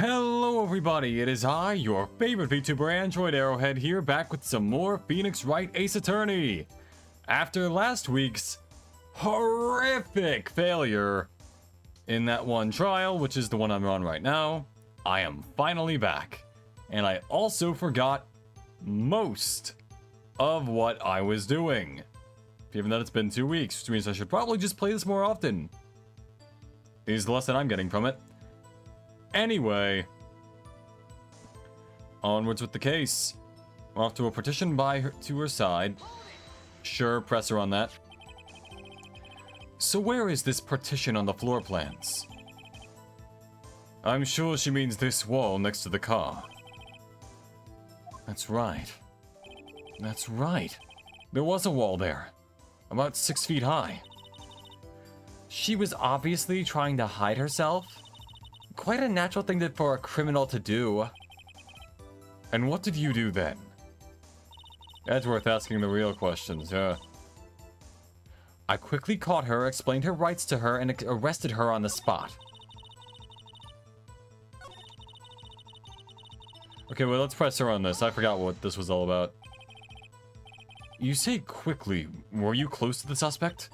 Hello everybody, it is I, your favorite VTuber Android Arrowhead here, back with some more Phoenix Wright Ace Attorney. After last week's horrific failure in that one trial, which is the one I'm on right now, I am finally back. And I also forgot most of what I was doing. Given that it's been 2 weeks, which means I should probably just play this more often. Is the lesson I'm getting from it. Anyway, onwards with the case. We're off to a partition by her to her side. Sure, press her on that. So where is this partition on the floor plans? I'm sure she means this wall next to the car. That's right. That's right. There was a wall there. About 6 feet high. She was obviously trying to hide herself. Quite a natural thing for a criminal to do. And what did you do then? That's worth asking the real questions, yeah. I quickly caught her, explained her rights to her, and arrested her on the spot. Okay, well, let's press her on this. I forgot what this was all about. You say quickly. Were you close to the suspect?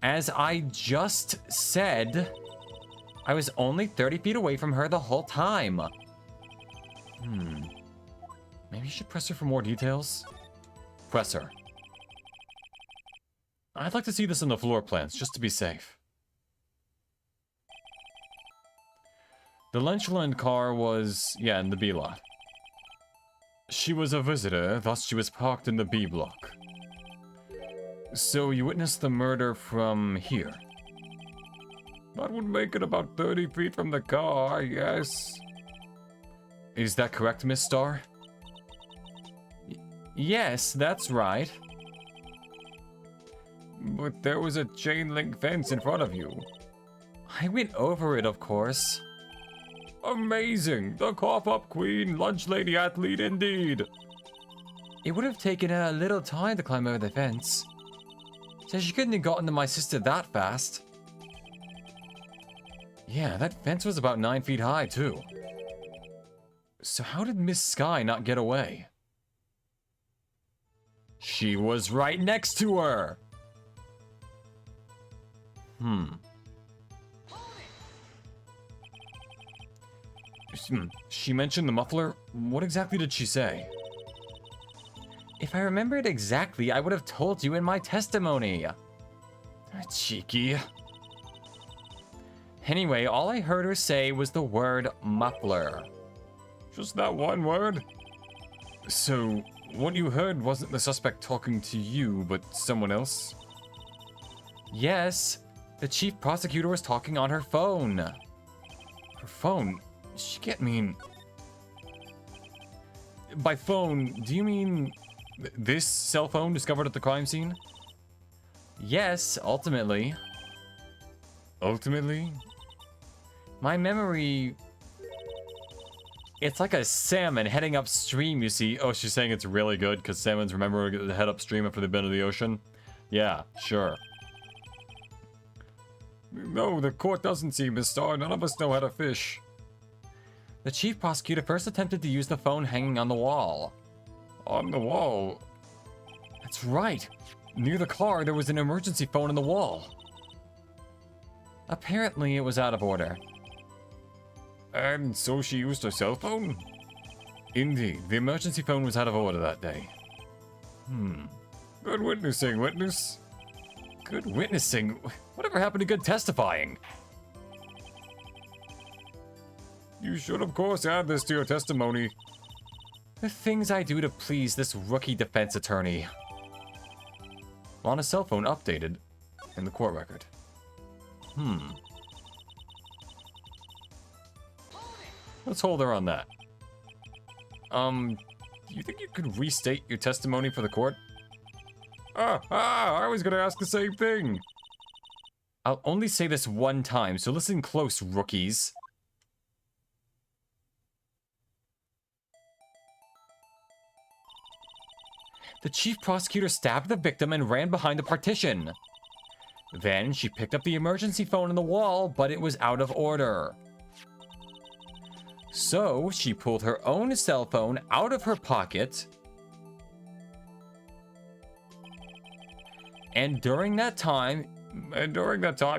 As I just said, I was only 30 feet away from her the whole time. Maybe you should press her for more details? Press her. I'd like to see this on the floor plans, just to be safe. The Lunchland car was, in the B lot. She was a visitor, thus she was parked in the B block. So you witnessed the murder from here? That would make it about 30 feet from the car, yes. Is that correct, Miss Starr? Yes, that's right. But there was a chain link fence in front of you. I went over it, of course. Amazing! The cough-up queen, lunch lady athlete indeed. It would have taken her a little time to climb over the fence. So she couldn't have gotten to my sister that fast. Yeah, that fence was about 9 feet high, too. So how did Miss Sky not get away? She was right next to her! She mentioned the muffler? What exactly did she say? If I remembered exactly, I would have told you in my testimony. Cheeky. Anyway, all I heard her say was the word muffler. Just that one word? So, what you heard wasn't the suspect talking to you, but someone else? Yes, the chief prosecutor was talking on her phone. Her phone? She can't mean... By phone, do you mean this cell phone discovered at the crime scene? Yes, ultimately. Ultimately? My memory... It's like a salmon heading upstream, you see. Oh, she's saying it's really good because salmons remember to head upstream after they've been to the ocean? Yeah, sure. No, the court doesn't see, Miss Starr. None of us know how to fish. The chief prosecutor first attempted to use the phone hanging on the wall. On the wall? That's right. Near the car, there was an emergency phone on the wall. Apparently, it was out of order. And so she used her cell phone? Indeed, the emergency phone was out of order that day. Good witnessing, witness. Good witnessing? Whatever happened to good testifying? You should, of course, add this to your testimony. The things I do to please this rookie defense attorney. On a cell phone updated in the court record. Let's hold her on that. Do you think you could restate your testimony for the court? I was gonna ask the same thing. I'll only say this one time, so listen close, rookies. The chief prosecutor stabbed the victim and ran behind the partition. Then she picked up the emergency phone on the wall, but it was out of order. So she pulled her own cell phone out of her pocket. And during that time,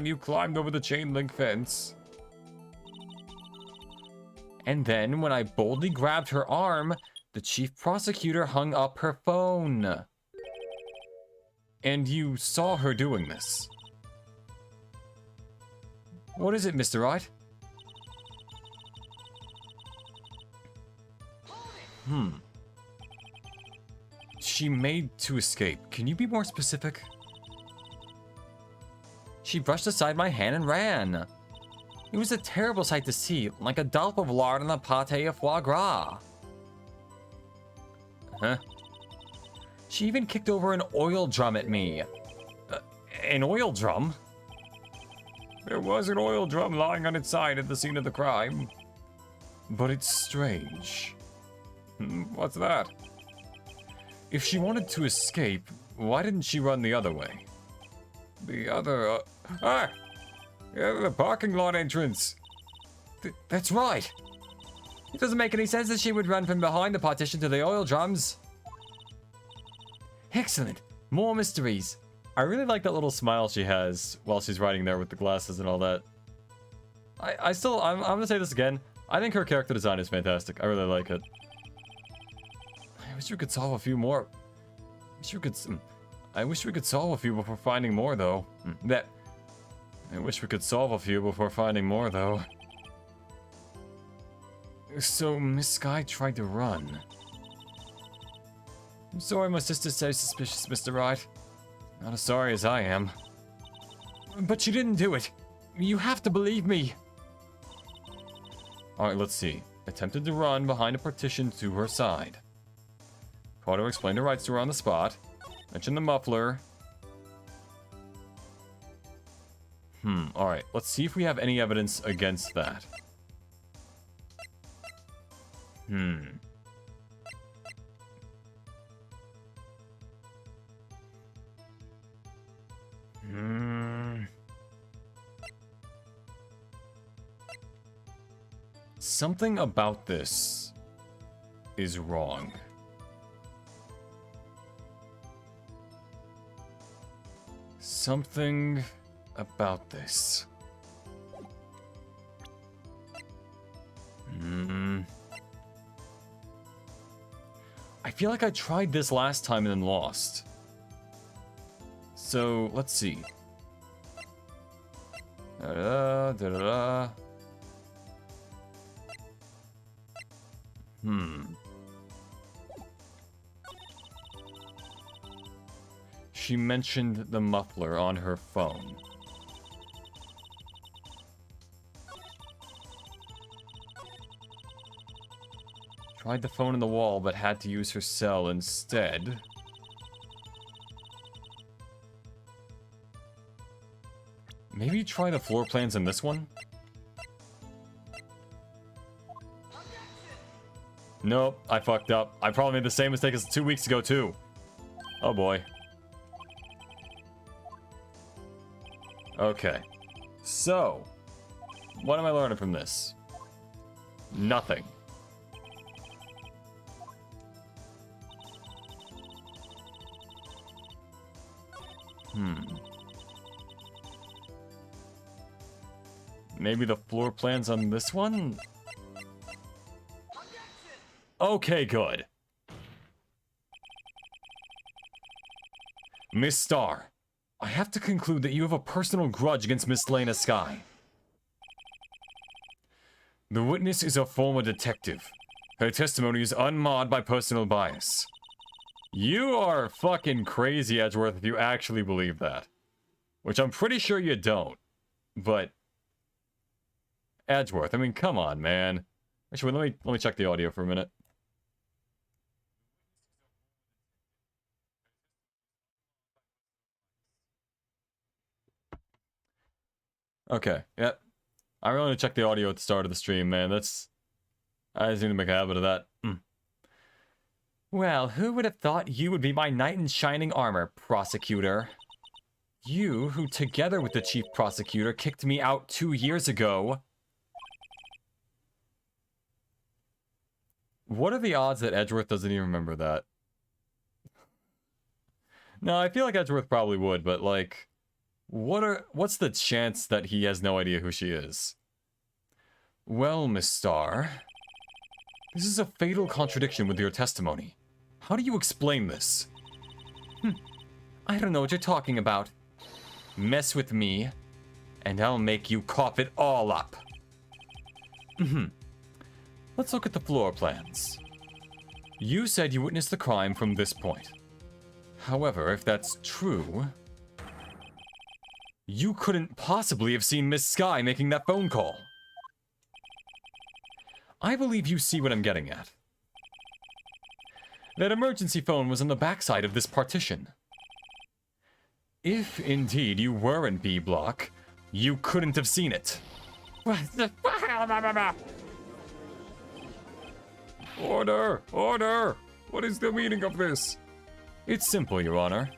you climbed over the chain link fence. And then when I boldly grabbed her arm, the chief prosecutor hung up her phone. And you saw her doing this. What is it, Mr. Wright? She made to escape. Can you be more specific? She brushed aside my hand and ran. It was a terrible sight to see, like a dollop of lard on a pate of foie gras. Huh? She even kicked over an oil drum at me. An oil drum? There was an oil drum lying on its side at the scene of the crime. But it's strange. What's that? If she wanted to escape, why didn't she run the other way? The other... Yeah, the parking lot entrance. That's right. It doesn't make any sense that she would run from behind the partition to the oil drums. Excellent. More mysteries. I really like that little smile she has while she's riding there with the glasses and all that. I'm gonna say this again. I think her character design is fantastic. I really like it. I wish we could solve a few more. I wish we could solve a few before finding more, though. I wish we could solve a few before finding more, though. So, Miss Sky tried to run. I'm sorry my sister's so suspicious, Mr. Wright. Not as sorry as I am. But she didn't do it. You have to believe me. Alright, let's see. Attempted to run behind a partition to her side. Porter explained her rights to her on the spot. Mentioned the muffler. Alright. Let's see if we have any evidence against that. Something about this is wrong. Something about this. I feel like I tried this last time and then lost. So, let's see. She mentioned the muffler on her phone. Tried the phone in the wall, but had to use her cell instead. Maybe try the floor plans in this one? Nope, I fucked up. I probably made the same mistake as 2 weeks ago, too. Oh boy. Okay. So, what am I learning from this? Nothing. Maybe the floor plans on this one? Okay, good. Miss Starr, I have to conclude that you have a personal grudge against Miss Lena Sky. The witness is a former detective. Her testimony is unmarred by personal bias. You are fucking crazy, Edgeworth, if you actually believe that. Which I'm pretty sure you don't. But... Edgeworth, I mean, come on, man. Actually, let me check the audio for a minute. Okay, yep. I really want to check the audio at the start of the stream, man. I just need to make a habit of that. Well, who would have thought you would be my knight in shining armor, prosecutor? You, who together with the chief prosecutor kicked me out 2 years ago. What are the odds that Edgeworth doesn't even remember that? No, I feel like Edgeworth probably would, but like, what's the chance that he has no idea who she is? Well, Miss Starr, this is a fatal contradiction with your testimony. How do you explain this? I don't know what you're talking about. Mess with me, and I'll make you cough it all up. Let's look at the floor plans. You said you witnessed the crime from this point. However, if that's true, you couldn't possibly have seen Miss Sky making that phone call. I believe you see what I'm getting at. That emergency phone was on the backside of this partition. If indeed you were in B block, you couldn't have seen it. Order! Order! What is the meaning of this? It's simple, Your Honor.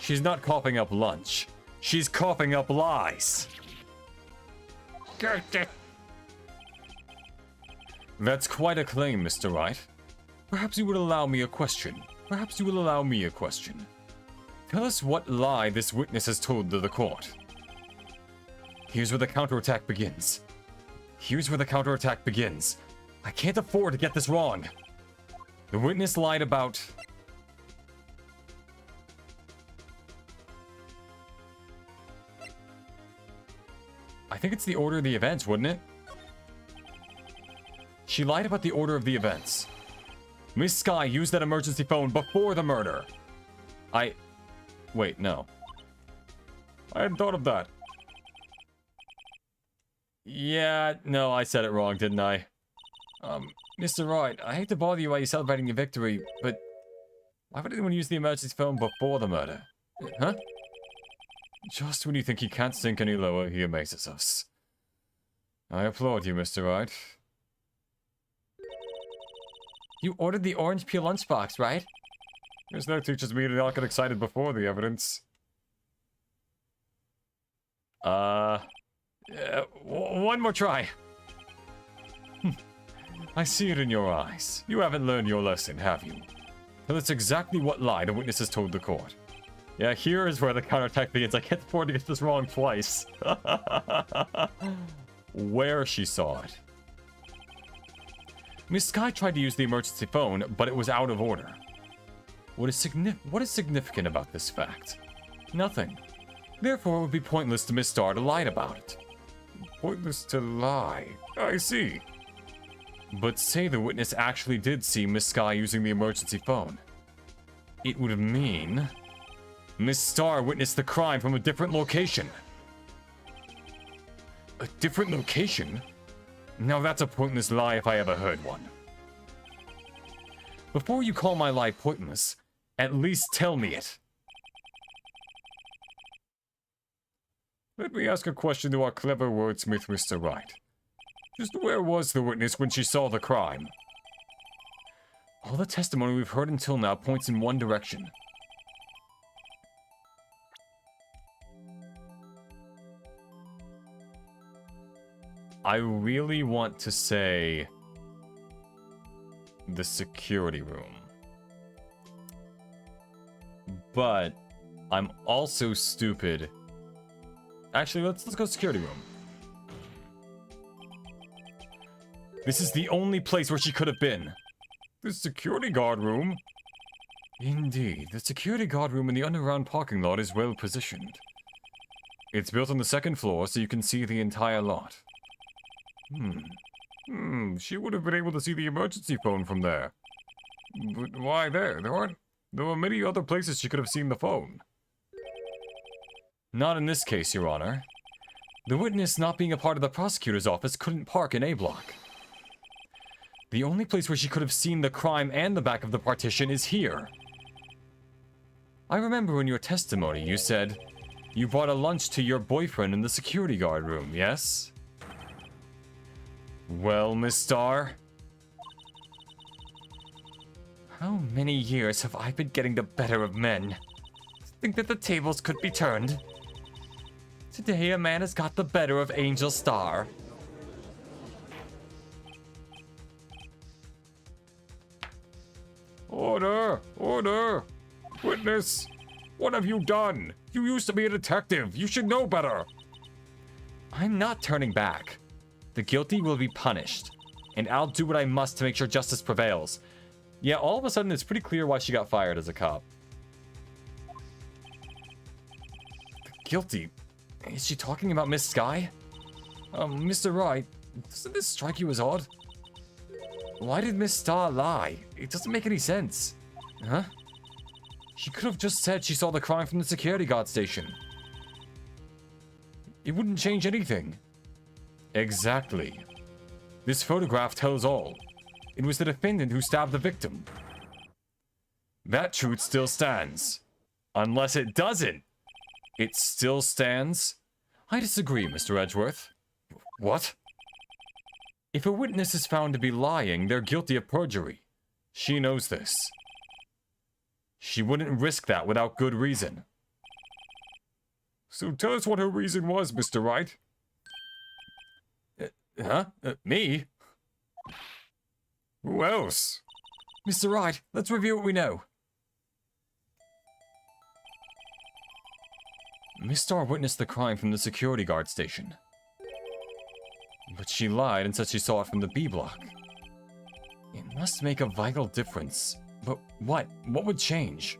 She's not coughing up lunch. She's coughing up lies. That's quite a claim, Mr. Wright. Perhaps you would allow me a question. Perhaps you will allow me a question. Tell us what lie this witness has told to the court. Here's where the counterattack begins. Here's where the counterattack begins. I can't afford to get this wrong. The witness lied about... I think it's the order of the events, wouldn't it? She lied about the order of the events. Miss Sky used that emergency phone before the murder. Wait, no. I hadn't thought of that. Yeah, no, I said it wrong, didn't I? Mr. Wright, I hate to bother you while you're celebrating your victory, but why would anyone use the emergency phone before the murder? Huh? Just when you think he can't sink any lower, he amazes us. I applaud you, Mr. Wright. You ordered the orange peel lunchbox, right? There's no teaches me to not get excited before the evidence. One more try. I see it in your eyes. You haven't learned your lesson, have you? Well, that's exactly what lie the witness has told the court. Yeah, here is where the counterattack begins. I can't afford to get this wrong twice. Where she saw it. Miss Sky tried to use the emergency phone, but it was out of order. What is significant about this fact? Nothing. Therefore, it would be pointless to Miss Starr to lie about it. Pointless to lie. I see. But say the witness actually did see Miss Sky using the emergency phone. It would mean Miss Starr witnessed the crime from a different location. A different location? Now that's a pointless lie if I ever heard one. Before you call my lie pointless, at least tell me it. Let me ask a question to our clever wordsmith, Mr. Wright. Just where was the witness when she saw the crime? All the testimony we've heard until now points in one direction. I really want to say the security room. But I'm also stupid. Actually, let's go security room. This is the only place where she could have been. The security guard room? Indeed, the security guard room in the underground parking lot is well positioned. It's built on the second floor so you can see the entire lot. She would have been able to see the emergency phone from there. But why there? There were many other places she could have seen the phone. Not in this case, Your Honor. The witness, not being a part of the prosecutor's office, couldn't park in A block. The only place where she could have seen the crime and the back of the partition is here. I remember in your testimony you said you brought a lunch to your boyfriend in the security guard room, yes? Well, Miss Starr, how many years have I been getting the better of men? Think that the tables could be turned? Today a man has got the better of Angel Starr. Order! Order! Witness! What have you done? You used to be a detective. You should know better. I'm not turning back. The guilty will be punished. And I'll do what I must to make sure justice prevails. Yeah, all of a sudden it's pretty clear why she got fired as a cop. The guilty? Is she talking about Miss Sky? Mr. Wright, doesn't this strike you as odd? Why did Miss Star lie? It doesn't make any sense. Huh? She could have just said she saw the crime from the security guard station. It wouldn't change anything. Exactly. This photograph tells all. It was the defendant who stabbed the victim. That truth still stands. Unless it doesn't. It still stands? I disagree, Mr. Edgeworth. What? If a witness is found to be lying, they're guilty of perjury. She knows this. She wouldn't risk that without good reason. So tell us what her reason was, Mr. Wright. Me? Who else? Mr. Wright, let's review what we know. Miss Starr witnessed the crime from the security guard station. But she lied and said she saw it from the B block. It must make a vital difference. But what? What would change?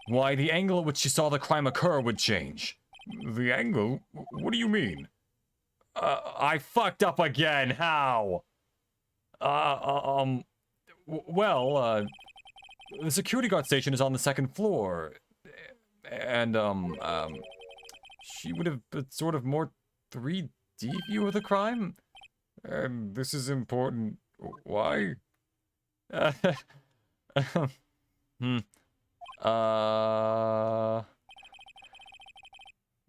Why, the angle at which she saw the crime occur would change. The angle? What do you mean? I fucked up again. How? Well, the security guard station is on the second floor. And, she would have a sort of more 3D view of the crime? And this is important. Why?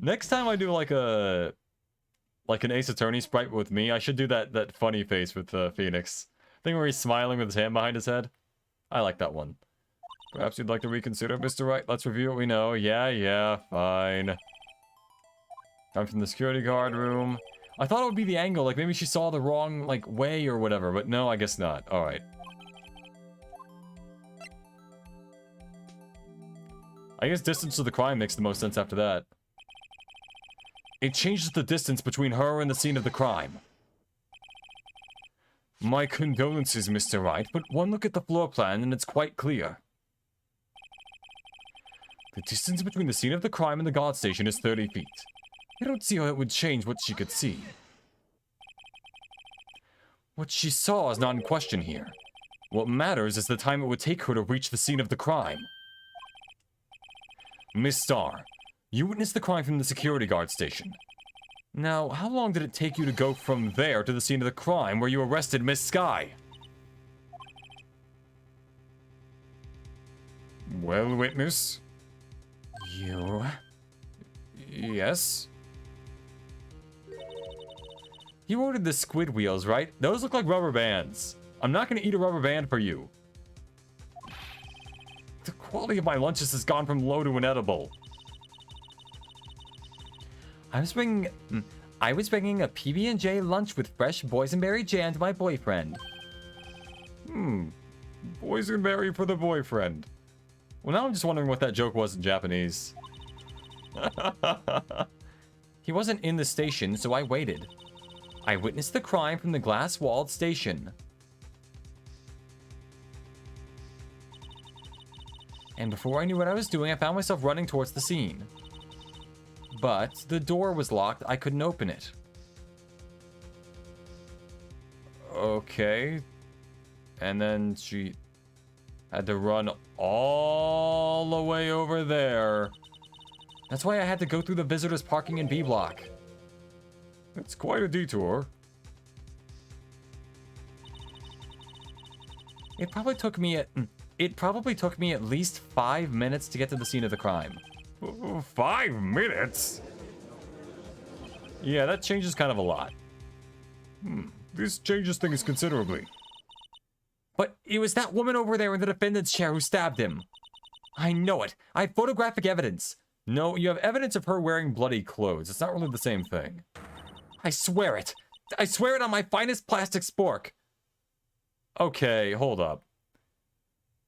Next time I do like an Ace Attorney sprite with me, I should do that funny face with Phoenix. Thing where he's smiling with his hand behind his head. I like that one. Perhaps you'd like to reconsider, Mr. Wright. Let's review what we know. Yeah, fine. I'm from the security guard room. I thought it would be the angle, like maybe she saw the wrong, like, way or whatever, but no, I guess not. Alright. I guess distance to the crime makes the most sense after that. It changes the distance between her and the scene of the crime. My condolences, Mr. Wright, but one look at the floor plan and it's quite clear. The distance between the scene of the crime and the guard station is 30 feet. I don't see how it would change what she could see. What she saw is not in question here. What matters is the time it would take her to reach the scene of the crime. Miss Starr, you witnessed the crime from the security guard station. Now, how long did it take you to go from there to the scene of the crime where you arrested Miss Sky? Well, witness? You... Yes? You ordered the squid wheels, right? Those look like rubber bands. I'm not gonna eat a rubber band for you. The quality of my lunches has gone from low to inedible. I was bringing a PB&J lunch with fresh boysenberry jam to my boyfriend. Boysenberry for the boyfriend. Well, now I'm just wondering what that joke was in Japanese. He wasn't in the station, so I waited. I witnessed the crime from the glass-walled station. And before I knew what I was doing, I found myself running towards the scene. But the door was locked. I couldn't open it. Okay. And then she had to run all the way over there. That's why I had to go through the visitors parking in B block. It's quite a detour. It probably took me at least 5 minutes to get to the scene of the crime. 5 minutes? Yeah, that changes kind of a lot. This changes things considerably. But it was that woman over there in the defendant's chair who stabbed him. I know it. I have photographic evidence. No, you have evidence of her wearing bloody clothes. It's not really the same thing. I swear it. I swear it on my finest plastic spork. Okay, hold up.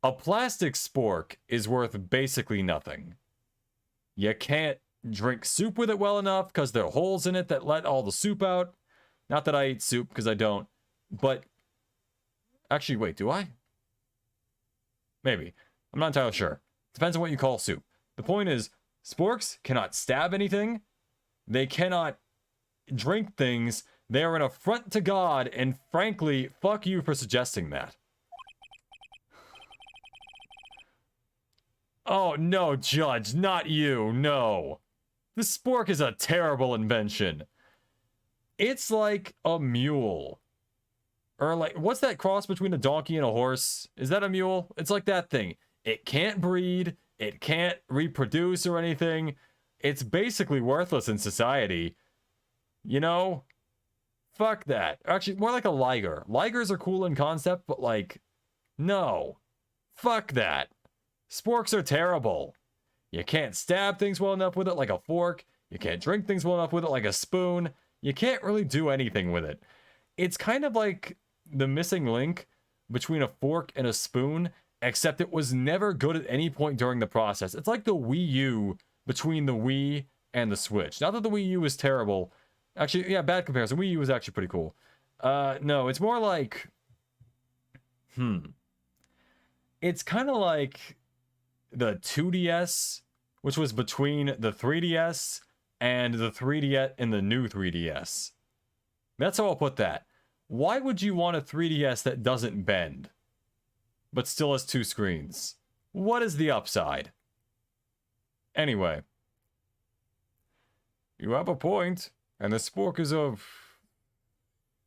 A plastic spork is worth basically nothing. You can't drink soup with it well enough because there are holes in it that let all the soup out. Not that I eat soup, because I don't. But, actually, wait, do I? Maybe. I'm not entirely sure. Depends on what you call soup. The point is, sporks cannot stab anything. They cannot drink things. They are an affront to God, and frankly, fuck you for suggesting that. Oh, no, Judge, not you, no. The spork is a terrible invention. It's like a mule. Or like, what's that cross between a donkey and a horse? Is that a mule? It's like that thing. It can't breed, it can't reproduce or anything. It's basically worthless in society. You know? Fuck that. Actually, more like a liger. Ligers are cool in concept, but like, no. Fuck that. Sporks are terrible. You can't stab things well enough with it like a fork. You can't drink things well enough with it like a spoon. You can't really do anything with it. It's kind of like the missing link between a fork and a spoon, except it was never good at any point during the process. It's like the Wii U between the Wii and the Switch. Not that the Wii U is terrible. Actually, yeah, bad comparison. Wii U was actually pretty cool. No, it's more like... It's kind of like the 2DS, which was between the 3DS and the 3DS and the new 3DS. That's how I'll put that. Why would you want a 3DS that doesn't bend, but still has two screens? What is the upside? Anyway. You have a point, and the spork is a...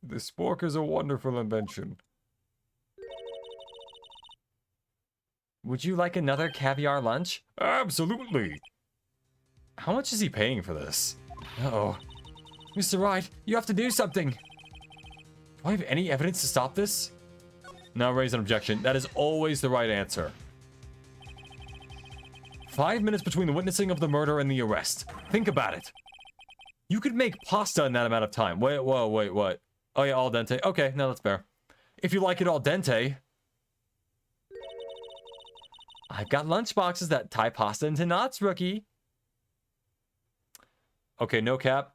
The spork is a wonderful invention. Would you like another caviar lunch? Absolutely. How much is he paying for this? Uh-oh. Mr. Wright, you have to do something. Do I have any evidence to stop this? Now raise an objection. That is always the right answer. 5 minutes between the witnessing of the murder and the arrest. Think about it. You could make pasta in that amount of time. Wait, whoa, wait, what? Oh yeah, al dente. Okay, no, that's fair. If you like it al dente... I've got lunch boxes that tie pasta into knots, rookie. Okay, no cap.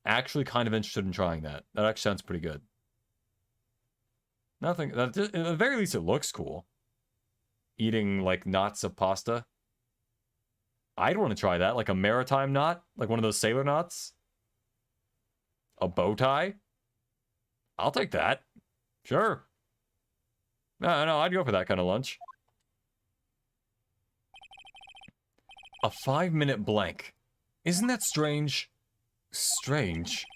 Actually kind of interested in trying that. That actually sounds pretty good. Nothing. At the very least, it looks cool. Eating, like, knots of pasta. I'd want to try that. Like a maritime knot. Like one of those sailor knots. A bow tie. I'll take that. Sure. No, I'd go for that kind of lunch. A 5-minute blank. Isn't that strange? Strange.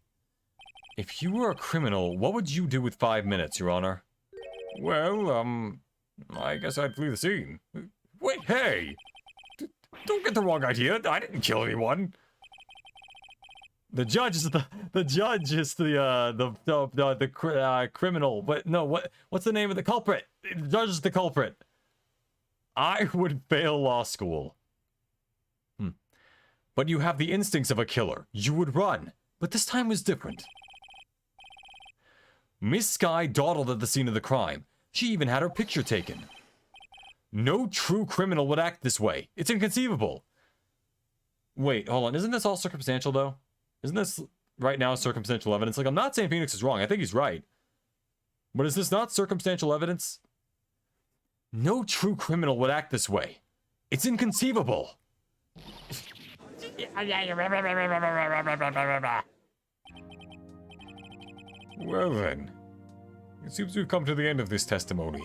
If you were a criminal, what would you do with 5 minutes, Your Honor? Well, I guess I'd flee the scene. Wait, hey! Don't get the wrong idea. I didn't kill anyone. The judge is the criminal. But no, what's the name of the culprit? The judge is the culprit. I would fail law school. But you have the instincts of a killer. You would run. But this time was different. Miss Sky dawdled at the scene of the crime. She even had her picture taken. No true criminal would act this way. It's inconceivable. Wait, hold on. Isn't this all circumstantial, though? Isn't this right now circumstantial evidence? Like, I'm not saying Phoenix is wrong. I think he's right. But is this not circumstantial evidence? No true criminal would act this way. It's inconceivable. Well then, it seems we've come to the end of this testimony.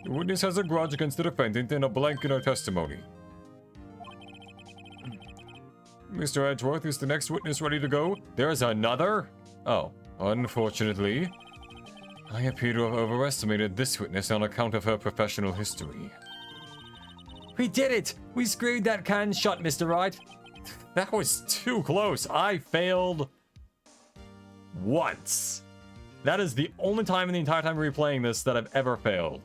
The witness has a grudge against the defendant and a blank in her testimony. Mr. Edgeworth, is the next witness ready to go? There's another? Oh, unfortunately, I appear to have overestimated this witness on account of her professional history. We did it! We screwed that can shut, Mr. Wright. That was too close. I failed once. That is the only time in the entire time replaying this that I've ever failed.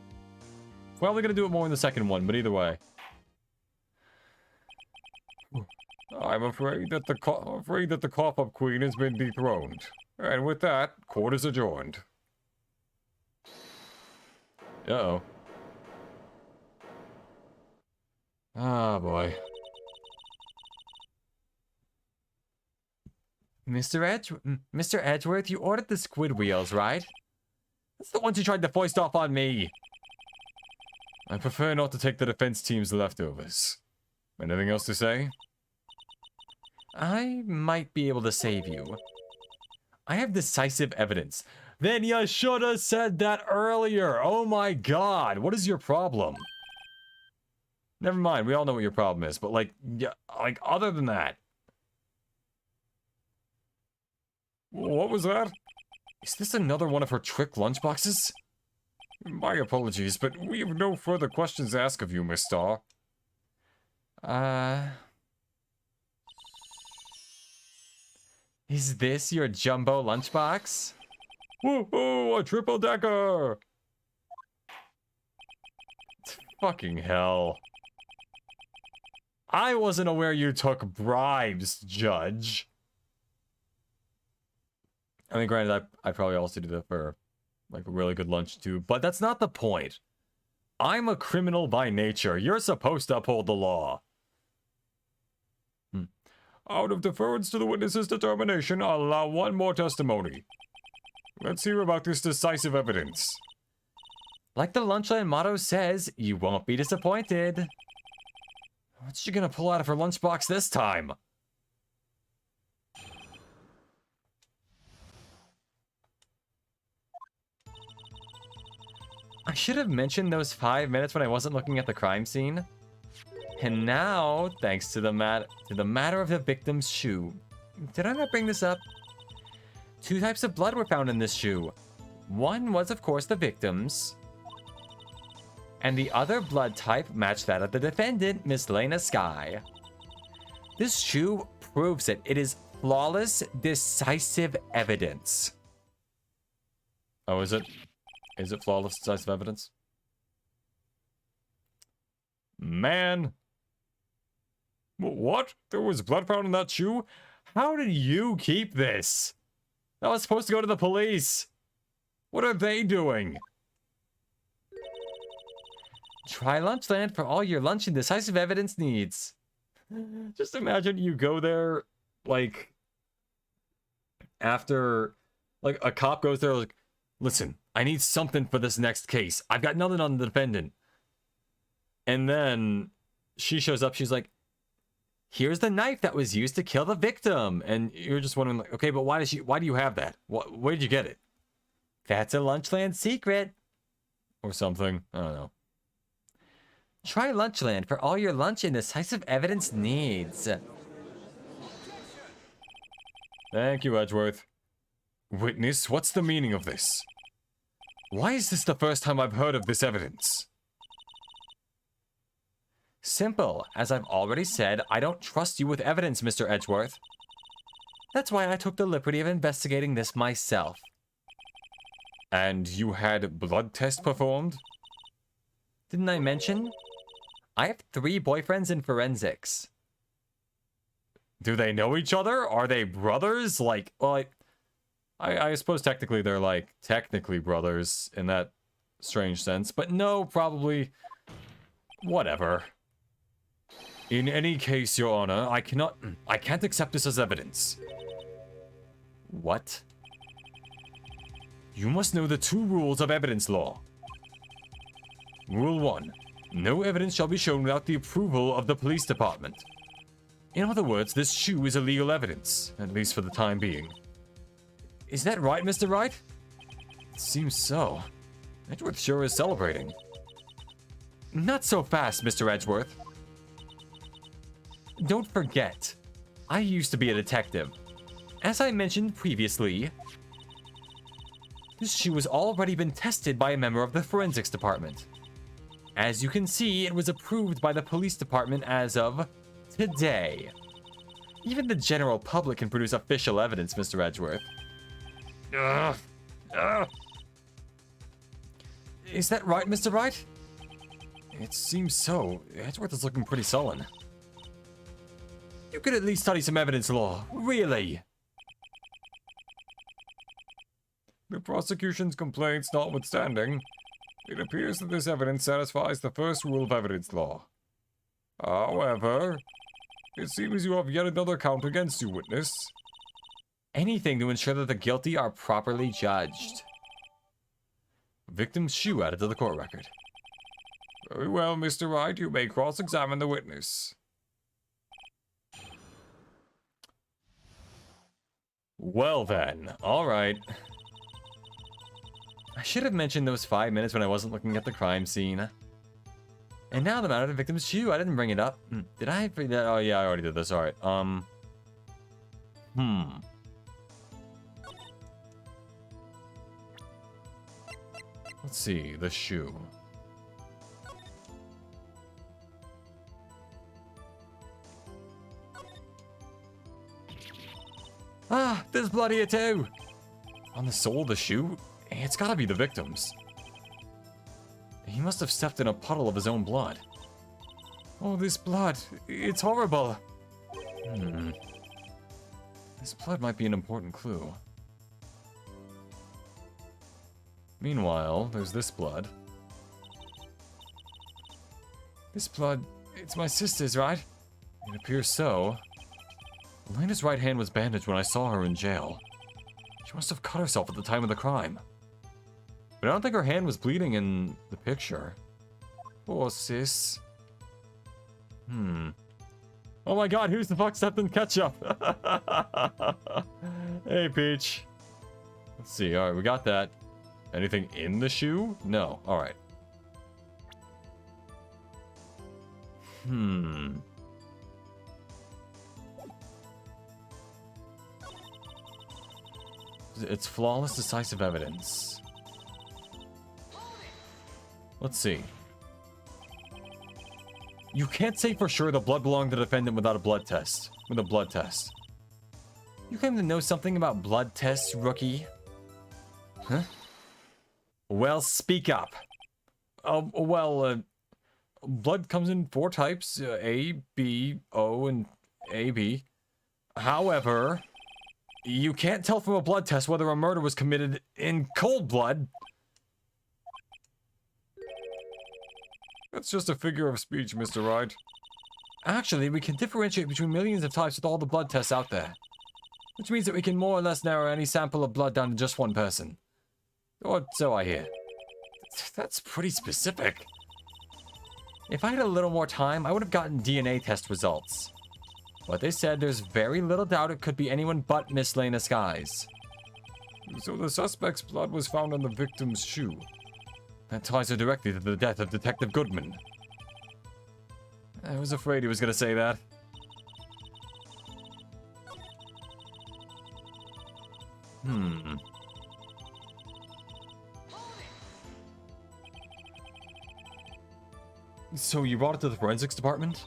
Probably gonna do it more in the second one, but either way. I'm afraid that the cough-up queen has been dethroned. And with that, court is adjourned. Uh-oh. Ah, boy. Mr. Edgeworth, you ordered the squid wheels, right? That's the ones you tried to foist off on me. I prefer not to take the defense team's leftovers. Anything else to say? I might be able to save you. I have decisive evidence. Then you should have said that earlier. Oh my god, what is your problem? Never mind, we all know what your problem is, but like, yeah, like other than that. What was that? Is this another one of her trick lunchboxes? My apologies, but we have no further questions to ask of you, Miss Starr. Is this your jumbo lunchbox? Woohoo! A triple decker! Fucking hell. I wasn't aware you took bribes, Judge. I mean, granted, I probably also do that for, like, a really good lunch, too. But that's not the point. I'm a criminal by nature. You're supposed to uphold the law. Out of deference to the witness's determination, I'll allow one more testimony. Let's hear about this decisive evidence. Like the Lunchland motto says, you won't be disappointed. What's she gonna pull out of her lunchbox this time? I should have mentioned those 5 minutes when I wasn't looking at the crime scene. And now, thanks to the matter of the victim's shoe. Did I not bring this up? 2 types of blood were found in this shoe. One was, of course, the victim's. And the other blood type matched that of the defendant, Miss Lena Skye. This shoe proves it. It is flawless, decisive evidence. Oh, is it? Is it flawless, decisive evidence? Man. What? There was blood found in that shoe? How did you keep this? That was supposed to go to the police. What are they doing? Try Lunchland for all your lunch and decisive evidence needs. Just imagine you go there, like, after, like, a cop goes there, like, listen, I need something for this next case. I've got nothing on the defendant. And then she shows up, she's like, here's the knife that was used to kill the victim. And you're just wondering, like, okay, but why do you have that? Where did you get it? That's a Lunchland secret. Or something. I don't know. Try Lunchland for all your lunch and decisive evidence needs. Thank you, Edgeworth. Witness, what's the meaning of this? Why is this the first time I've heard of this evidence? Simple. As I've already said, I don't trust you with evidence, Mr. Edgeworth. That's why I took the liberty of investigating this myself. And you had blood tests performed? Didn't I mention? I have 3 boyfriends in forensics. Do they know each other? Are they brothers? Like, well, I suppose technically they're, like, technically brothers in that strange sense. But no, probably... whatever. In any case, Your Honor, I can't accept this as evidence. What? You must know the 2 rules of evidence law. Rule 1. No evidence shall be shown without the approval of the police department. In other words, this shoe is illegal evidence, at least for the time being. Is that right, Mr. Wright? It seems so. Edgeworth sure is celebrating. Not so fast, Mr. Edgeworth. Don't forget, I used to be a detective. As I mentioned previously, this shoe has already been tested by a member of the forensics department. As you can see, it was approved by the police department as of today. Even the general public can produce official evidence, Mr. Edgeworth. Is that right, Mr. Wright? It seems so. Edgeworth is looking pretty sullen. You could at least study some evidence law. Really? The prosecution's complaints notwithstanding, it appears that this evidence satisfies the first rule of evidence law. However, it seems you have yet another count against you, witness. Anything to ensure that the guilty are properly judged. Victim's shoe added to the court record. Very well, Mr. Wright, you may cross-examine the witness. Well then, alright. I should have mentioned those 5 minutes when I wasn't looking at the crime scene. And now the matter of the victim's shoe, I didn't bring it up. Did I? Oh yeah, I already did this, alright. Let's see, the shoe. Ah, there's blood here too! On the sole of the shoe? It's gotta be the victim's. He must have stepped in a puddle of his own blood. Oh, this blood. It's horrible. This blood might be an important clue. Meanwhile, there's this blood. This blood, it's my sister's, right? It appears so. Elena's right hand was bandaged when I saw her in jail. She must have cut herself at the time of the crime. But I don't think her hand was bleeding in the picture. Poor sis. Oh my god, who's the fuck stepped in ketchup? Hey, Peach. Let's see, alright, we got that. Anything in the shoe? No, alright. It's flawless, decisive evidence. Let's see. You can't say for sure the blood belonged to the defendant without a blood test. With a blood test. You claim to know something about blood tests, rookie? Huh? Well, speak up. Blood comes in 4 types, A, B, O, and AB. However, you can't tell from a blood test whether a murder was committed in cold blood. That's just a figure of speech, Mr. Wright. Actually, we can differentiate between millions of types with all the blood tests out there. Which means that we can more or less narrow any sample of blood down to just one person. Or so I hear. That's pretty specific. If I had a little more time, I would have gotten DNA test results. But they said there's very little doubt it could be anyone but Miss Lena Skies. So the suspect's blood was found on the victim's shoe. That ties her directly to the death of Detective Goodman. I was afraid he was going to say that. So you brought it to the forensics department?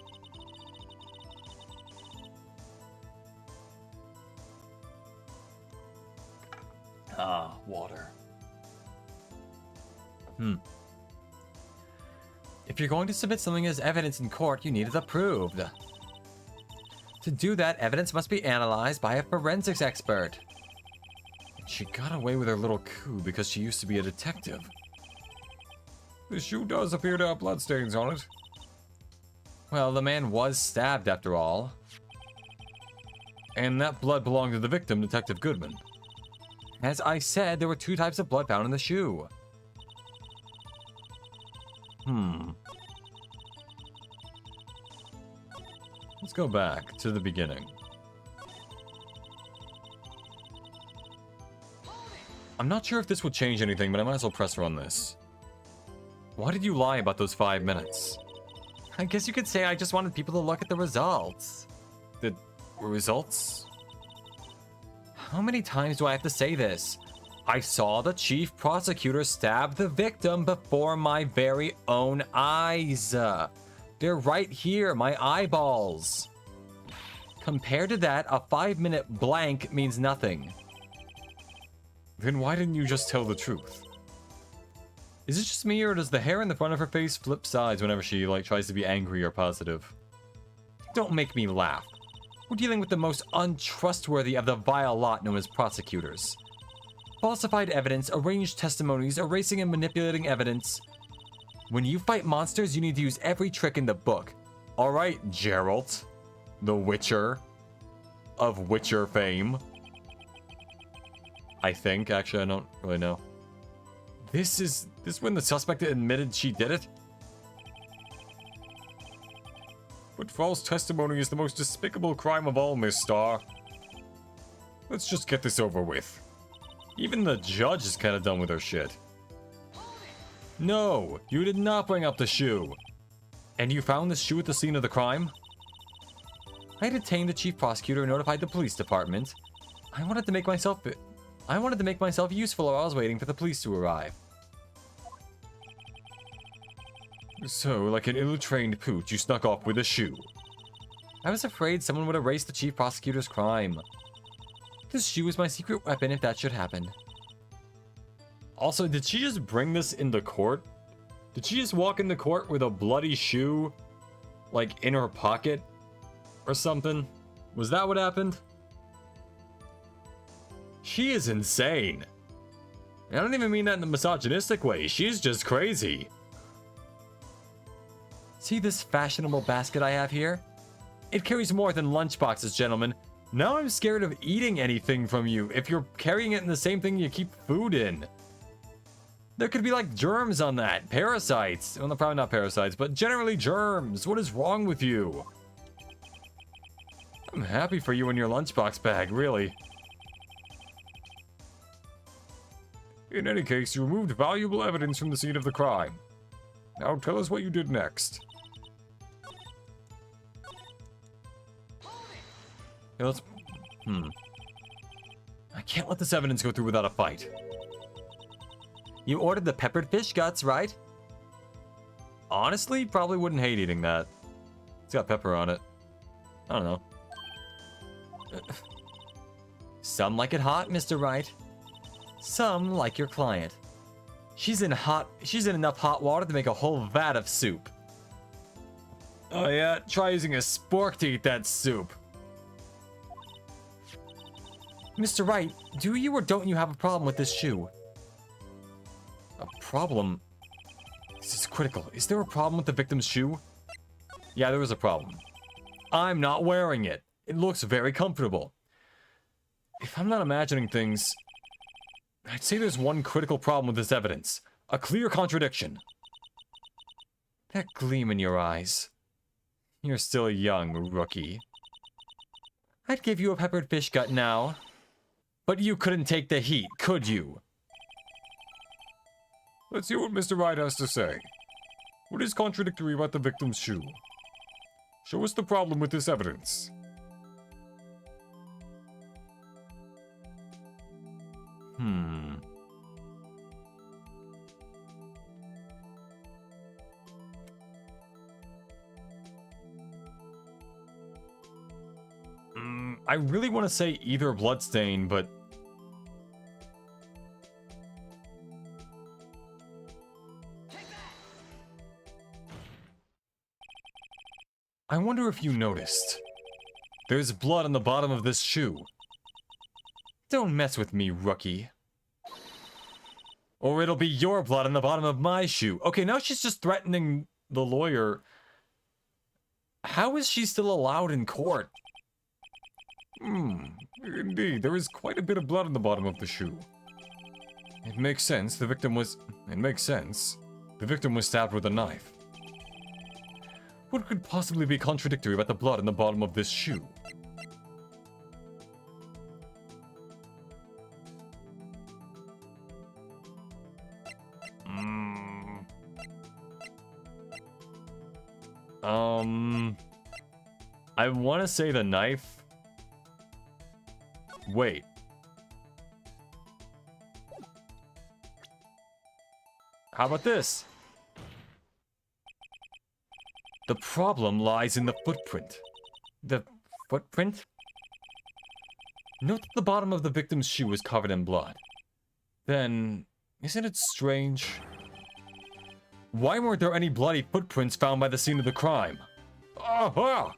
Ah, water. If you're going to submit something as evidence in court, you need it approved. To do that, evidence must be analyzed by a forensics expert. She got away with her little coup because she used to be a detective. The shoe does appear to have bloodstains on it. Well, the man was stabbed after all. And that blood belonged to the victim, Detective Goodman. As I said, there were 2 types of blood found in the shoe. Let's go back to the beginning. I'm not sure if this would change anything, but I might as well press her on this. Why did you lie about those 5 minutes? I guess you could say I just wanted people to look at the results. The results? How many times do I have to say this? I saw the chief prosecutor stab the victim before my very own eyes. They're right here, my eyeballs. Compared to that, a 5-minute blank means nothing. Then why didn't you just tell the truth? Is it just me, or does the hair in the front of her face flip sides whenever she, tries to be angry or positive? Don't make me laugh. We're dealing with the most untrustworthy of the vile lot known as prosecutors. Falsified evidence, arranged testimonies, erasing and manipulating evidence. When you fight monsters, you need to use every trick in the book. Alright, Geralt. The Witcher. Of Witcher fame. I think. Actually, I don't really know. This is when the suspect admitted she did it? But false testimony is the most despicable crime of all, Miss Starr. Let's just get this over with. Even the judge is kind of done with her shit. No, you did not bring up the shoe. And you found this shoe at the scene of the crime? I detained the chief prosecutor and notified the police department. I wanted to make myself useful while I was waiting for the police to arrive. So, like an ill-trained pooch, you snuck off with a shoe. I was afraid someone would erase the chief prosecutor's crime. This shoe is my secret weapon if that should happen. Also, did she just bring this into court? Did she just walk into court with a bloody shoe, like, in her pocket? Or something? Was that what happened? She is insane. I don't even mean that in a misogynistic way. She's just crazy. See this fashionable basket I have here? It carries more than lunchboxes, gentlemen. Now I'm scared of eating anything from you if you're carrying it in the same thing you keep food in. There could be like germs on that, parasites. Well, probably not parasites, but generally germs. What is wrong with you? I'm happy for you and your lunchbox bag, really. In any case, you removed valuable evidence from the scene of the crime. Now tell us what you did next. Okay, let's... I can't let this evidence go through without a fight. You ordered the peppered fish guts, right? Honestly, probably wouldn't hate eating that. It's got pepper on it. I don't know. Some like it hot, Mr. Wright. Some like your client. She's in enough hot water to make a whole vat of soup. Oh yeah, try using a spork to eat that soup. Mr. Wright, do you or don't you have a problem with this shoe? A problem? This is critical. Is there a problem with the victim's shoe? Yeah, there is a problem. I'm not wearing it. It looks very comfortable. If I'm not imagining things, I'd say there's one critical problem with this evidence. A clear contradiction. That gleam in your eyes. You're still a young rookie. I'd give you a peppered fish gut now. But you couldn't take the heat, could you? Let's hear what Mr. Wright has to say. What is contradictory about the victim's shoe? Show us the problem with this evidence. I really want to say either bloodstain, but... I wonder if you noticed. There's blood on the bottom of this shoe. Don't mess with me, rookie. Or it'll be your blood on the bottom of my shoe. Okay, now she's just threatening the lawyer. How is she still allowed in court? Indeed, there is quite a bit of blood on the bottom of the shoe. It makes sense, the victim was stabbed with a knife. What could possibly be contradictory about the blood on the bottom of this shoe? I want to say the knife. Wait. How about this? The problem lies in the footprint. The footprint? Note that the bottom of the victim's shoe is covered in blood. Then, isn't it strange? Why weren't there any bloody footprints found by the scene of the crime? Aha!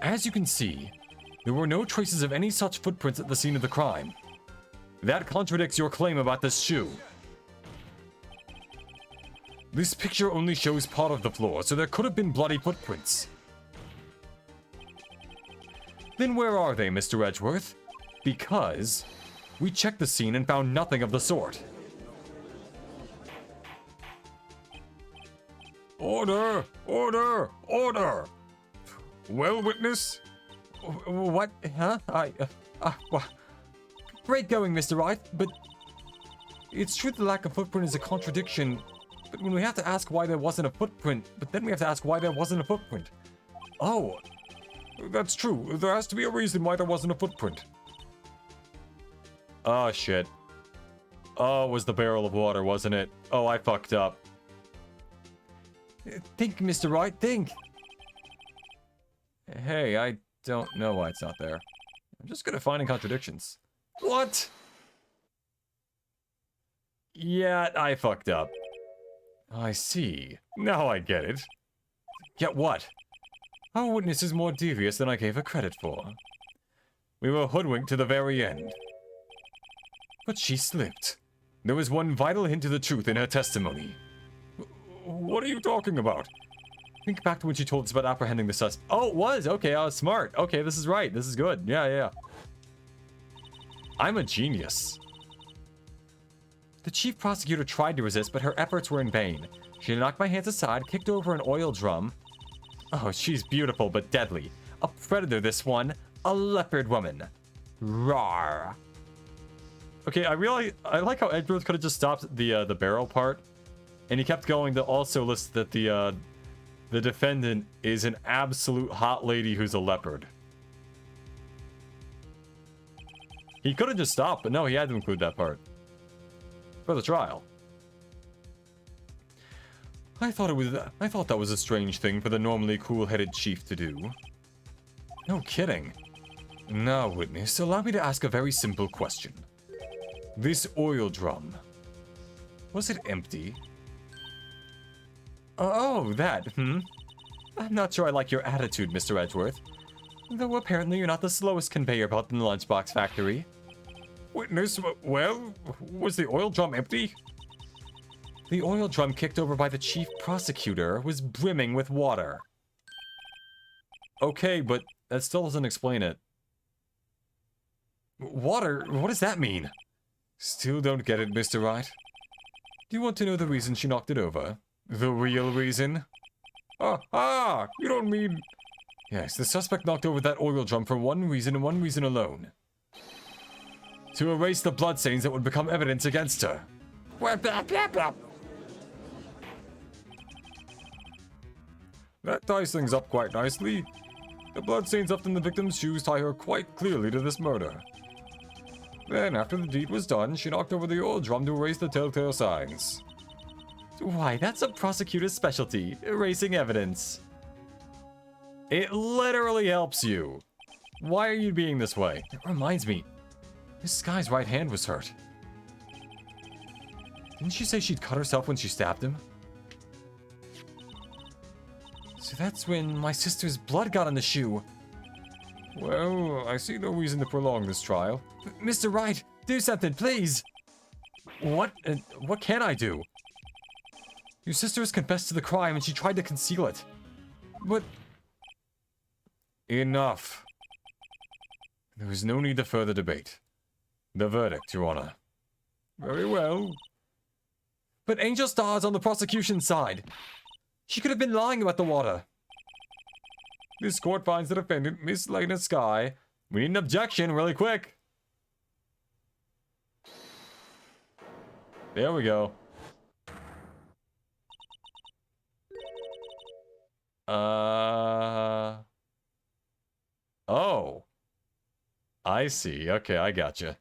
As you can see, there were no traces of any such footprints at the scene of the crime. That contradicts your claim about this shoe. This picture only shows part of the floor, so there could have been bloody footprints. Then where are they, Mr. Edgeworth? Because we checked the scene and found nothing of the sort. Order! Order! Order! Well, witness? What? Huh? Great going, Mr. Wright, but it's true the lack of footprint is a contradiction, but when we have to ask why there wasn't a footprint, but then we have to ask why there wasn't a footprint. Oh, that's true. There has to be a reason why there wasn't a footprint. Oh, shit. Oh, it was the barrel of water, wasn't it? Oh, I fucked up. Think, Mr. Wright, think. Hey, I don't know why it's not there. I'm just good at finding contradictions. What? Yeah, I fucked up. I see. Now I get it. Get what? Our witness is more devious than I gave her credit for. We were hoodwinked to the very end. But she slipped. There was one vital hint to the truth in her testimony. What are you talking about? Think back to when she told us about apprehending the suspect. Oh, it was! Okay, I was smart. Okay, this is right. This is good. Yeah. I'm a genius. The chief prosecutor tried to resist, but her efforts were in vain. She knocked my hands aside, kicked over an oil drum. Oh, she's beautiful but deadly. A predator, this one. A leopard woman. Rawr. Okay, I like how Edgeworth could have just stopped the barrel part. And he kept going to also list that the defendant is an absolute hot lady who's a leopard. He could have just stopped, but no, he had to include that part. For the trial. I thought that was a strange thing for the normally cool-headed chief to do. No kidding. Now, witness, allow me to ask a very simple question. This oil drum, was it empty? Oh, that, I'm not sure I like your attitude, Mr. Edgeworth. Though apparently you're not the slowest conveyor belt in the lunchbox factory. Witness, well, was the oil drum empty? The oil drum kicked over by the chief prosecutor was brimming with water. Okay, but that still doesn't explain it. Water? What does that mean? Still don't get it, Mr. Wright. Do you want to know the reason she knocked it over? The real reason? You don't mean... Yes, the suspect knocked over that oil drum for one reason and one reason alone. To erase the bloodstains that would become evidence against her. That ties things up quite nicely. The bloodstains left in the victim's shoes tie her quite clearly to this murder. Then, after the deed was done, she knocked over the oil drum to erase the telltale signs. Why, that's a prosecutor's specialty, erasing evidence. It literally helps you. Why are you being this way? It reminds me, this guy's right hand was hurt. Didn't she say she'd cut herself when she stabbed him? So that's when my sister's blood got on the shoe. Well, I see no reason to prolong this trial. Mr. Wright, do something, please! What can I do? Your sister has confessed to the crime and she tried to conceal it. But... Enough. There is no need to further debate. The verdict, Your Honor. Very well. But Angel Star's on the prosecution's side. She could have been lying about the water. This court finds the defendant, Miss Lena Sky. We need an objection really quick. There we go. Oh. I see. Okay, I gotcha.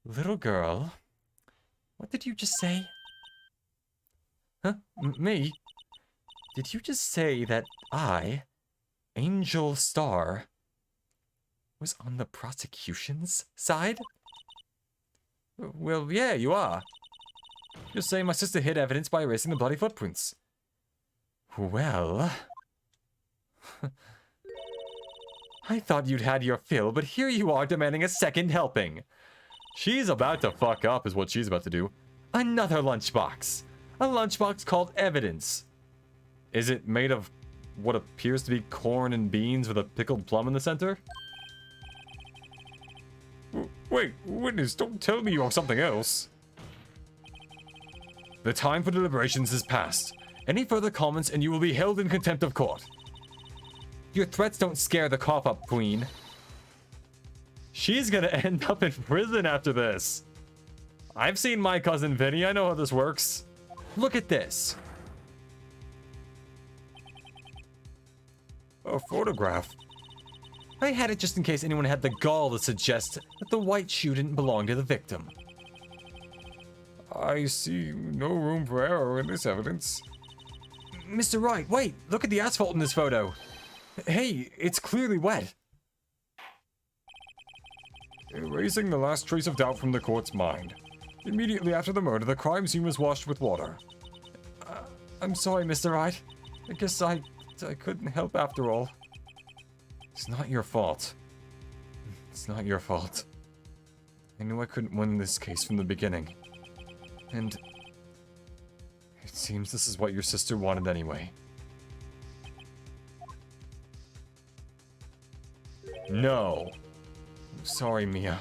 Little girl. What did you just say? Huh? Me? Did you just say that I, Angel Star, was on the prosecution's side? Well, yeah, you are. You're saying my sister hid evidence by erasing the bloody footprints. Well... I thought you'd had your fill, but here you are demanding a second helping. She's about to fuck up is what she's about to do. Another lunchbox. A lunchbox called Evidence. Is it made of what appears to be corn and beans with a pickled plum in the center? Wait, witness, don't tell me you have something else. The time for deliberations has passed. Any further comments and you will be held in contempt of court. Your threats don't scare the cough-up queen. She's gonna end up in prison after this. I've seen my cousin Vinny, I know how this works. Look at this. A photograph. I had it just in case anyone had the gall to suggest that the white shoe didn't belong to the victim. I see no room for error in this evidence. Mr. Wright, wait, look at the asphalt in this photo. Hey, it's clearly wet. Erasing the last trace of doubt from the court's mind. Immediately after the murder, the crime scene was washed with water. I'm sorry, Mr. Wright. I guess I couldn't help after all. It's not your fault. It's not your fault. I knew I couldn't win this case from the beginning. And it seems this is what your sister wanted anyway. No. I'm sorry, Mia.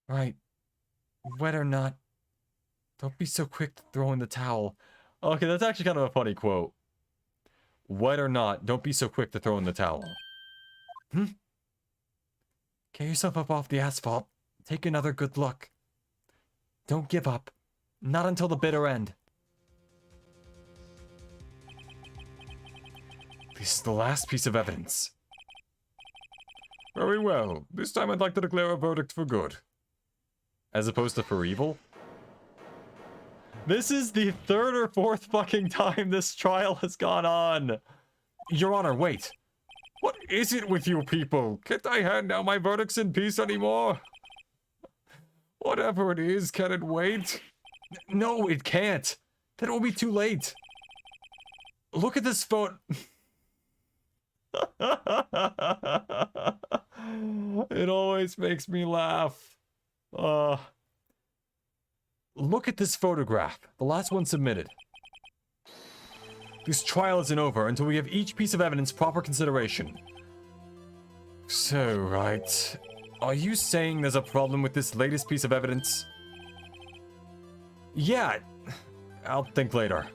Right. Wet or not, don't be so quick to throw in the towel. Okay, that's actually kind of a funny quote. Wet or not, don't be so quick to throw in the towel. Get yourself up off the asphalt. Take another good look. Don't give up. Not until the bitter end. This is the last piece of evidence. Very well. This time I'd like to declare a verdict for good. As opposed to for evil? This is the third or fourth fucking time this trial has gone on. Your Honor, wait. What is it with you people? Can't I hand down my verdicts in peace anymore? Whatever it is, can it wait? No, it can't. That will be too late. Look at this photo. It always makes me laugh. Look at this photograph. The last one submitted. This trial isn't over until we have each piece of evidence proper consideration. So, right. Are you saying there's a problem with this latest piece of evidence? Yeah. I'll think later.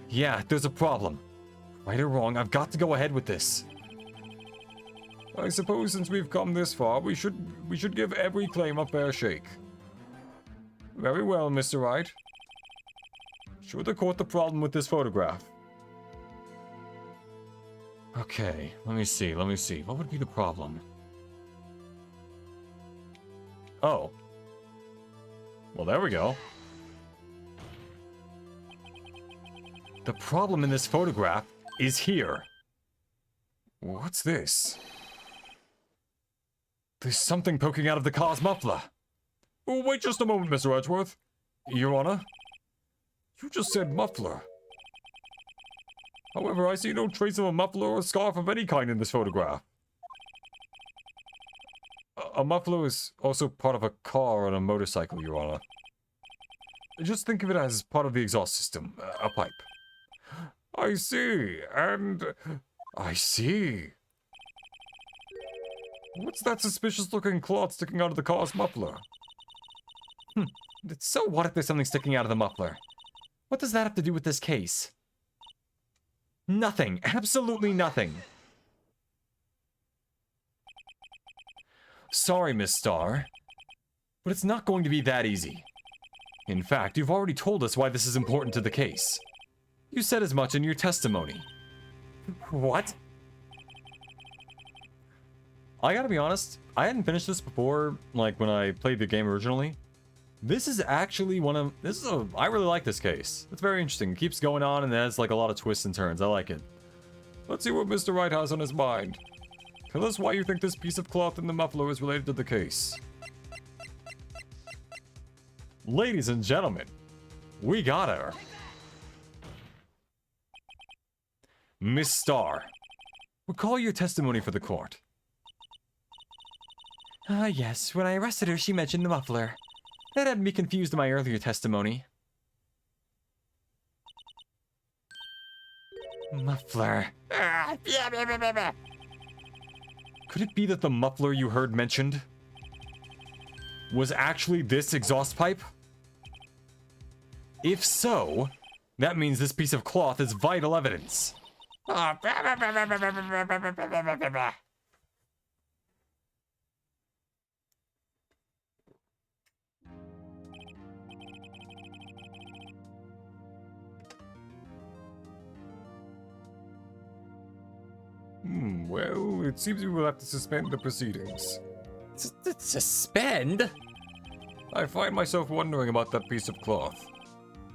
Yeah, there's a problem. Right or wrong, I've got to go ahead with this. I suppose since we've come this far, we should give every claim a fair shake. Very well, Mr. Wright. Show the court the problem with this photograph. Okay, let me see. What would be the problem? Oh. Well, there we go. The problem in this photograph is here. What's this? There's something poking out of the car's muffler. Oh, wait just a moment, Mr. Edgeworth. Your Honor, you just said muffler. However, I see no trace of a muffler or scarf of any kind in this photograph. A muffler is also part of a car and a motorcycle, Your Honor. Just think of it as part of the exhaust system, a pipe. I see, and... I see. What's that suspicious-looking cloth sticking out of the car's muffler? So what if there's something sticking out of the muffler? What does that have to do with this case? Nothing. Absolutely nothing. Sorry, Miss Starr, but it's not going to be that easy. In fact, you've already told us why this is important to the case. You said as much in your testimony. What? I gotta be honest, I hadn't finished this before, like, when I played the game originally. This is actually I really like this case. It's very interesting. It keeps going on and it has, like, a lot of twists and turns. I like it. Let's see what Mr. Wright has on his mind. Tell us why you think this piece of cloth in the muffler is related to the case. Ladies and gentlemen, we got her. Miss Starr, Recall your testimony for the court. Ah, yes. When I arrested her, she mentioned the muffler. That had me confused in my earlier testimony. Muffler. Could it be that the muffler you heard mentioned was actually this exhaust pipe? If so, that means this piece of cloth is vital evidence. Well, it seems we will have to suspend the proceedings. Suspend? I find myself wondering about that piece of cloth.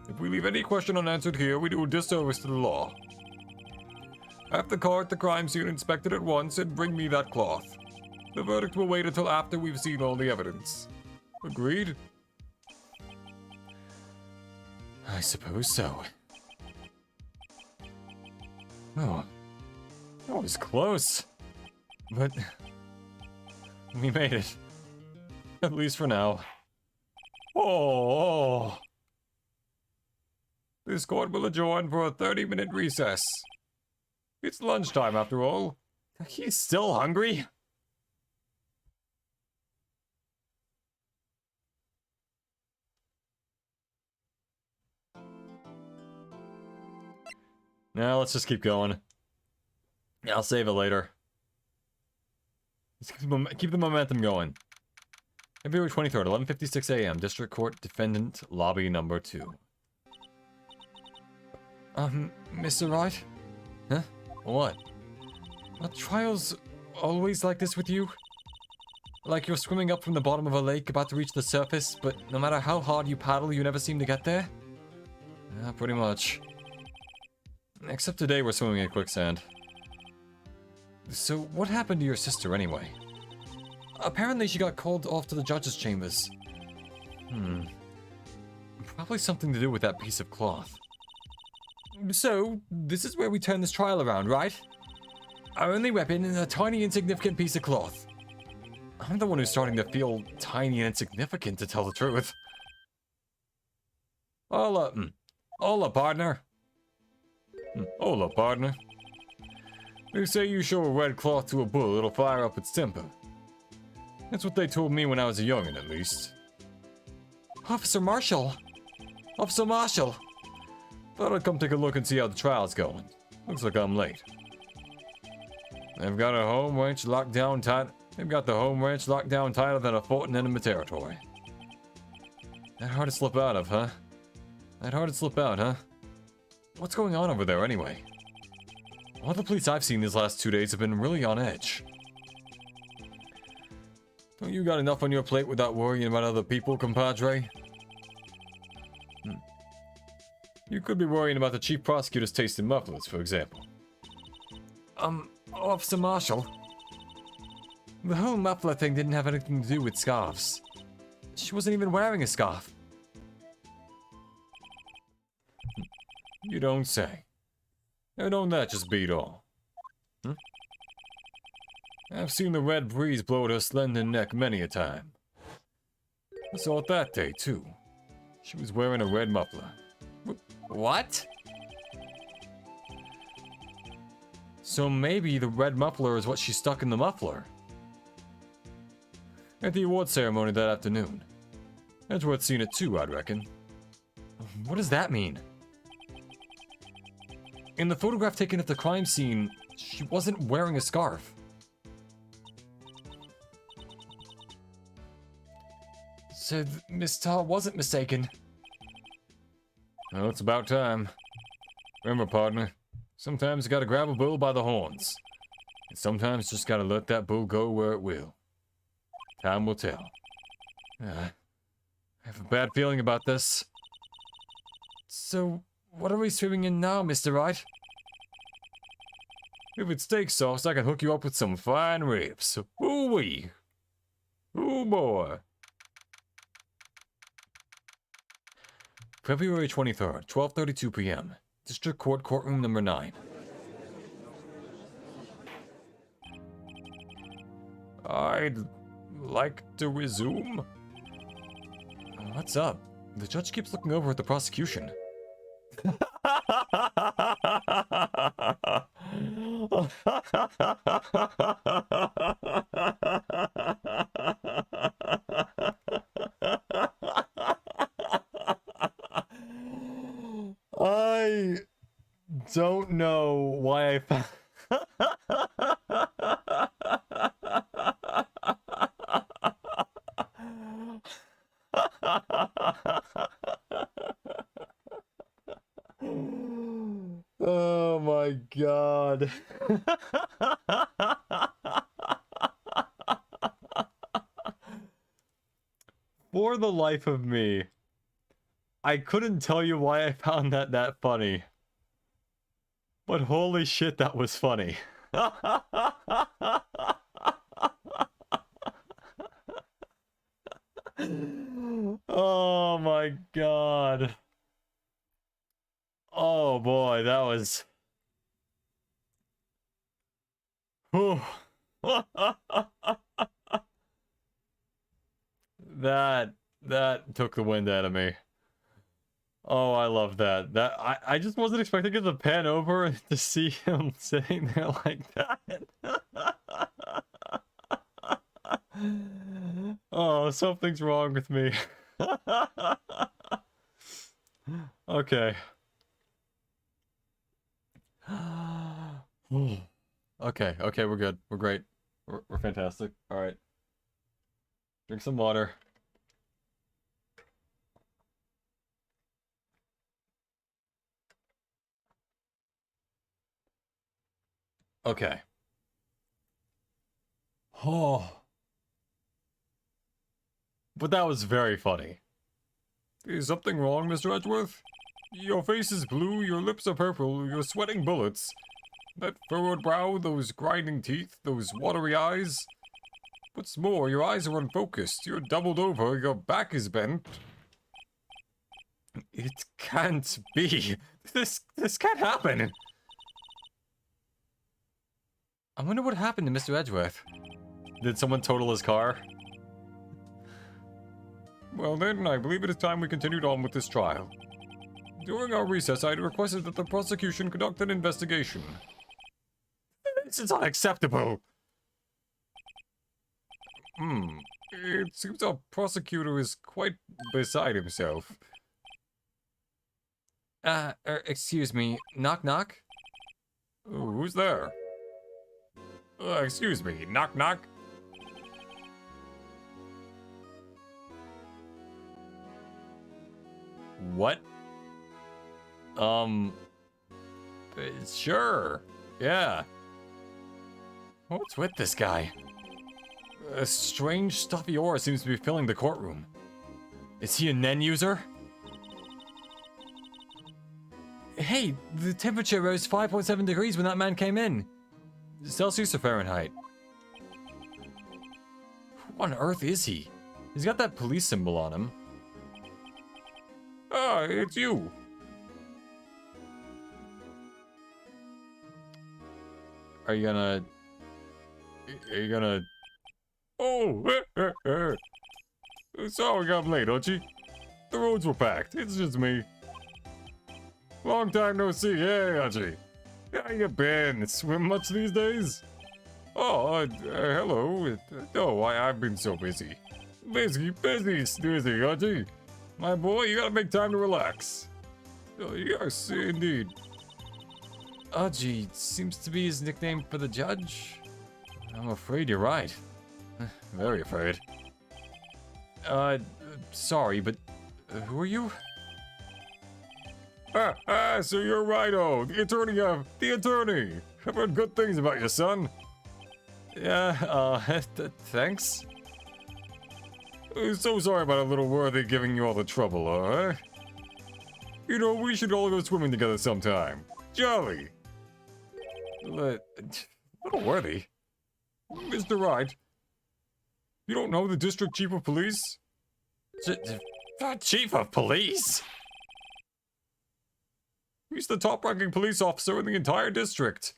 If we leave any question unanswered here, we do a disservice to the law. Have the car at the crime scene inspected at once and bring me that cloth. The verdict will wait until after we've seen all the evidence. Agreed? I suppose so. Oh. That was close. But we made it. At least for now. Oh. This court will adjourn for a 30-minute recess. It's lunchtime after all. He's still hungry? Now let's just keep going. I'll save it later. Let's keep the momentum going. February 23rd, 11:56 a.m. District Court Defendant Lobby Number 2. Mr. Wright? Huh? What? Are trials always like this with you? Like you're swimming up from the bottom of a lake about to reach the surface, but no matter how hard you paddle, you never seem to get there? Yeah, pretty much. Except today we're swimming in quicksand. So what happened to your sister anyway? Apparently she got called off to the judge's chambers. Probably something to do with that piece of cloth. So, this is where we turn this trial around, right? Our only weapon is a tiny insignificant piece of cloth. I'm the one who's starting to feel tiny and insignificant, to tell the truth. Hola, partner. Hola, partner. They say you show a red cloth to a bull, it'll fire up its temper. That's what they told me when I was a youngin', at least. Officer Marshall! Officer Marshall! Thought I'd come take a look and see how the trial's going. Looks like I'm late. They've got a home ranch locked down tight. They've got the home ranch locked down tighter than a fort in enemy territory. That hard to slip out of, huh? That hard to slip out, huh? What's going on over there anyway? All the police I've seen these last 2 days have been really on edge. Don't you got enough on your plate without worrying about other people, compadre? You could be worrying about the chief prosecutor's taste in mufflers, for example. Officer Marshall. The whole muffler thing didn't have anything to do with scarves. She wasn't even wearing a scarf. You don't say. Now don't that just beat all? I've seen the red breeze blow at her slender neck many a time. I saw it that day, too. She was wearing a red muffler. What? So maybe the red muffler is what she stuck in the muffler. At the award ceremony that afternoon. That's worth seeing it too, I'd reckon. What does that mean? In the photograph taken at the crime scene, she wasn't wearing a scarf. So Miss Starr wasn't mistaken. Well, it's about time. Remember, partner, sometimes you gotta grab a bull by the horns. And sometimes just gotta let that bull go where it will. Time will tell. I have a bad feeling about this. So, what are we swimming in now, Mr. Wright? If it's steak sauce, I can hook you up with some fine ribs. Ooh-wee. Ooh, boy. February 23rd, 12:32 p.m. District Court Courtroom Number 9. I'd like to resume. What's up? The judge keeps looking over at the prosecution. I don't know why I found... Oh my god. For the life of me, I couldn't tell you why I found that funny. But holy shit, that was funny. Oh my god. Oh boy, that was... Whew. That took the wind out of me. Oh, I love that. I just wasn't expecting it to pan over to see him sitting there like that. Oh, something's wrong with me. Okay. Okay, we're good. We're great. We're fantastic. All right. Drink some water. Okay. Oh. But that was very funny. Is something wrong, Mr. Edgeworth? Your face is blue, your lips are purple, you're sweating bullets. That furrowed brow, those grinding teeth, those watery eyes. What's more, your eyes are unfocused, you're doubled over, your back is bent. It can't be. This can't happen. I wonder what happened to Mr. Edgeworth. Did someone total his car? Well then, I believe it is time we continued on with this trial. During our recess, I had requested that the prosecution conduct an investigation. This is unacceptable! It seems our prosecutor is quite beside himself. Excuse me, knock knock? Who's there? Excuse me, knock knock? What? Sure. Yeah. What's with this guy? A strange stuffy aura seems to be filling the courtroom. Is he a Nen user? Hey, the temperature rose 5.7 degrees when that man came in. Celsius or Fahrenheit? Who on earth is he? He's got that police symbol on him. Ah, it's you. Are you gonna... Oh! Sorry I'm late, Archie. The roads were packed. It's just me. Long time no see. Hey, Archie. How you been? Swim much these days? Oh, hello. No, I've been so busy. Busy, Archie. My boy, you gotta make time to relax. Oh, yes, indeed. Archie seems to be his nickname for the judge. I'm afraid you're right. Very afraid. Sorry, but who are you? So you're Righto, the attorney. I've heard good things about your son. Yeah, thanks. So sorry about a little worthy giving you all the trouble, huh? You know, we should all go swimming together sometime. Jolly. Little worthy? Mr. Wright, you don't know the district chief of police? Chief of police? He's the top-ranking police officer in the entire district.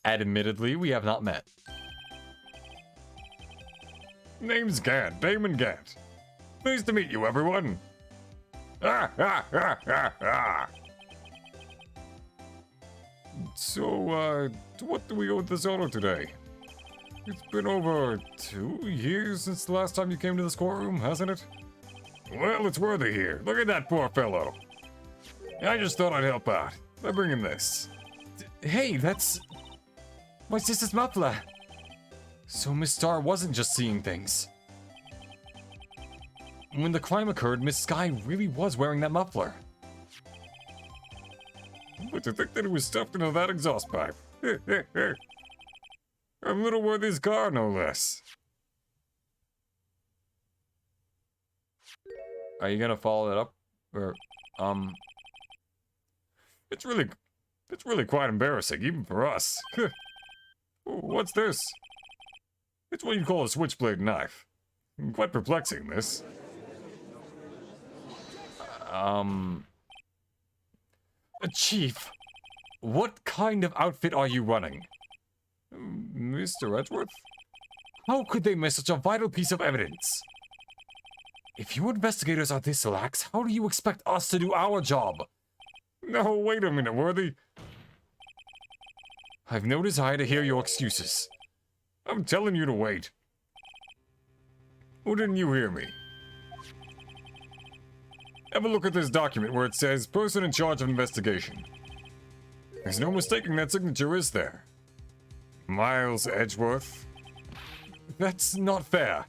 Admittedly, we have not met. Name's Gant, Damon Gant. Pleased to meet you, everyone. So, what do we owe this auto today? It's been over 2 years since the last time you came to this courtroom, hasn't it? Well, it's worthy here. Look at that poor fellow. I just thought I'd help out by bringing this. Hey, that's my sister's muffler. So Miss Star wasn't just seeing things. When the crime occurred, Miss Sky really was wearing that muffler. But to think that it was stuffed into that exhaust pipe. I'm Little Worthy's car, no less. Are you gonna follow that up? Or, It's really quite embarrassing, even for us. What's this? It's what you call a switchblade knife. Quite perplexing, this. Chief, what kind of outfit are you running? Mr. Edgeworth? How could they miss such a vital piece of evidence? If you investigators are this lax, how do you expect us to do our job? No, wait a minute, Worthy. I've no desire to hear your excuses. I'm telling you to wait. Or didn't you hear me? Have a look at this document where it says person in charge of investigation. There's no mistaking that signature, is there? Miles Edgeworth. That's not fair.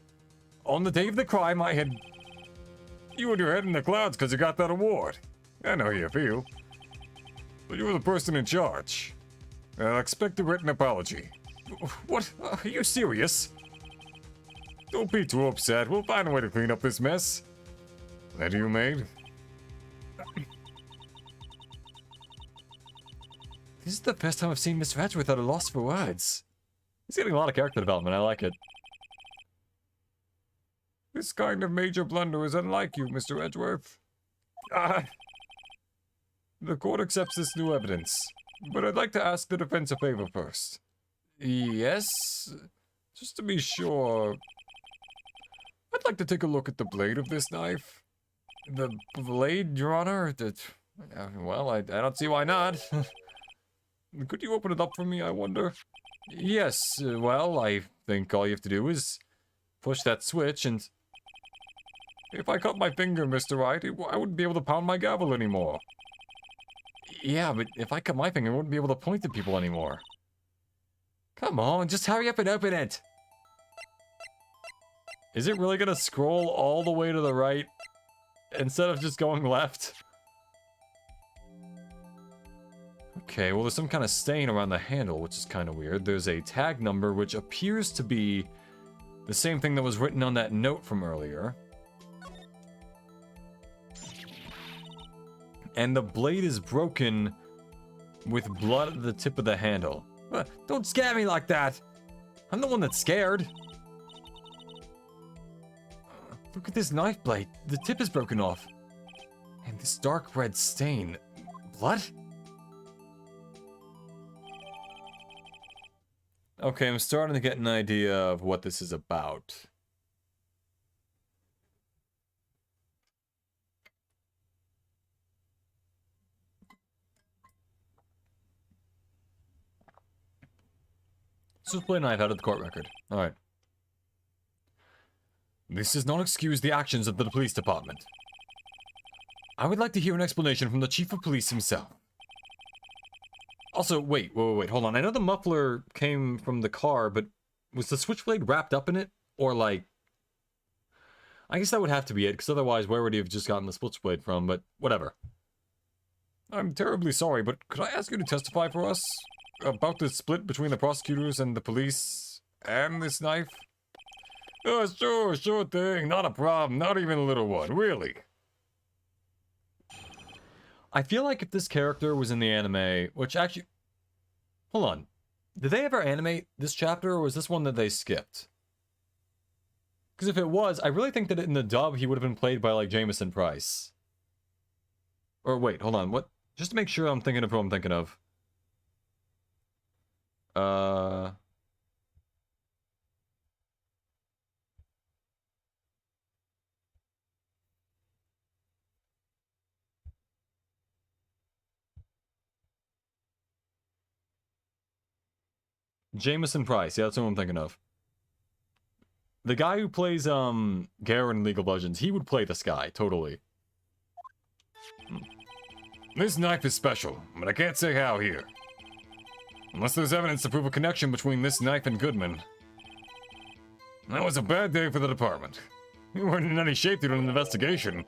On the day of the crime, I had... You had your head in the clouds because you got that award. I know how you feel. But you were the person in charge. I'll expect a written apology. What? Are you serious? Don't be too upset. We'll find a way to clean up this mess. That you made? This is the first time I've seen Mr. Edgeworth at a loss for words. He's getting a lot of character development. I like it. This kind of major blunder is unlike you, Mr. Edgeworth. The court accepts this new evidence, but I'd like to ask the defense a favor first. Yes? Just to be sure, I'd like to take a look at the blade of this knife. The blade, Your Honor? Well, I don't see why not. Could you open it up for me, I wonder? Yes, well, I think all you have to do is push that switch and... If I cut my finger, Mr. Wright, I wouldn't be able to pound my gavel anymore. Yeah, but if I cut my finger, I wouldn't be able to point to people anymore. Come on, just hurry up and open it! Is it really gonna scroll all the way to the right instead of just going left? Okay, well there's some kind of stain around the handle, which is kind of weird. There's a tag number, which appears to be the same thing that was written on that note from earlier. And the blade is broken with blood at the tip of the handle. Don't scare me like that! I'm the one that's scared. Look at this knife blade. The tip is broken off. And this dark red stain. Blood? Okay, I'm starting to get an idea of what this is about. Switchblade knife out of the court record. Alright. This does not excuse the actions of the police department. I would like to hear an explanation from the chief of police himself. Also, wait, hold on. I know the muffler came from the car, but was the switchblade wrapped up in it? Or like... I guess that would have to be it, because otherwise where would he have just gotten the switchblade from, but whatever. I'm terribly sorry, but could I ask you to testify for us? About the split between the prosecutors and the police and this knife? Oh, sure thing. Not a problem. Not even a little one. Really. I feel like if this character was in the anime, which actually... Hold on. Did they ever animate this chapter, or was this one that they skipped? Because if it was, I really think that in the dub, he would have been played by, like, Jameson Price. Or wait, hold on. What? Just to make sure I'm thinking of who I'm thinking of. Uh... Jameson Price. Yeah, that's what I'm thinking of. The guy who plays, Garen in League of Legends, he would play this guy, totally. This knife is special, but I can't say how here. Unless there's evidence to prove a connection between this knife and Goodman. That was a bad day for the department. We weren't in any shape to do an investigation.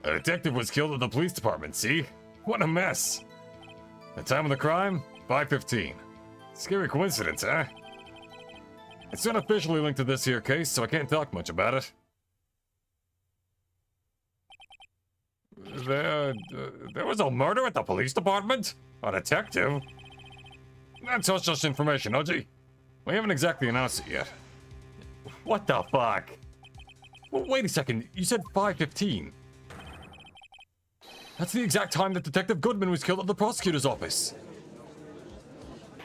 A detective was killed at the police department, see? What a mess. The time of the crime? 5:15. Scary coincidence, huh? It's not officially linked to this here case, so I can't talk much about it. There was a murder at the police department? A detective? That's hush hush information, OG. We haven't exactly announced it yet. What the fuck? Well, wait a second, you said 5:15. That's the exact time that Detective Goodman was killed at the prosecutor's office.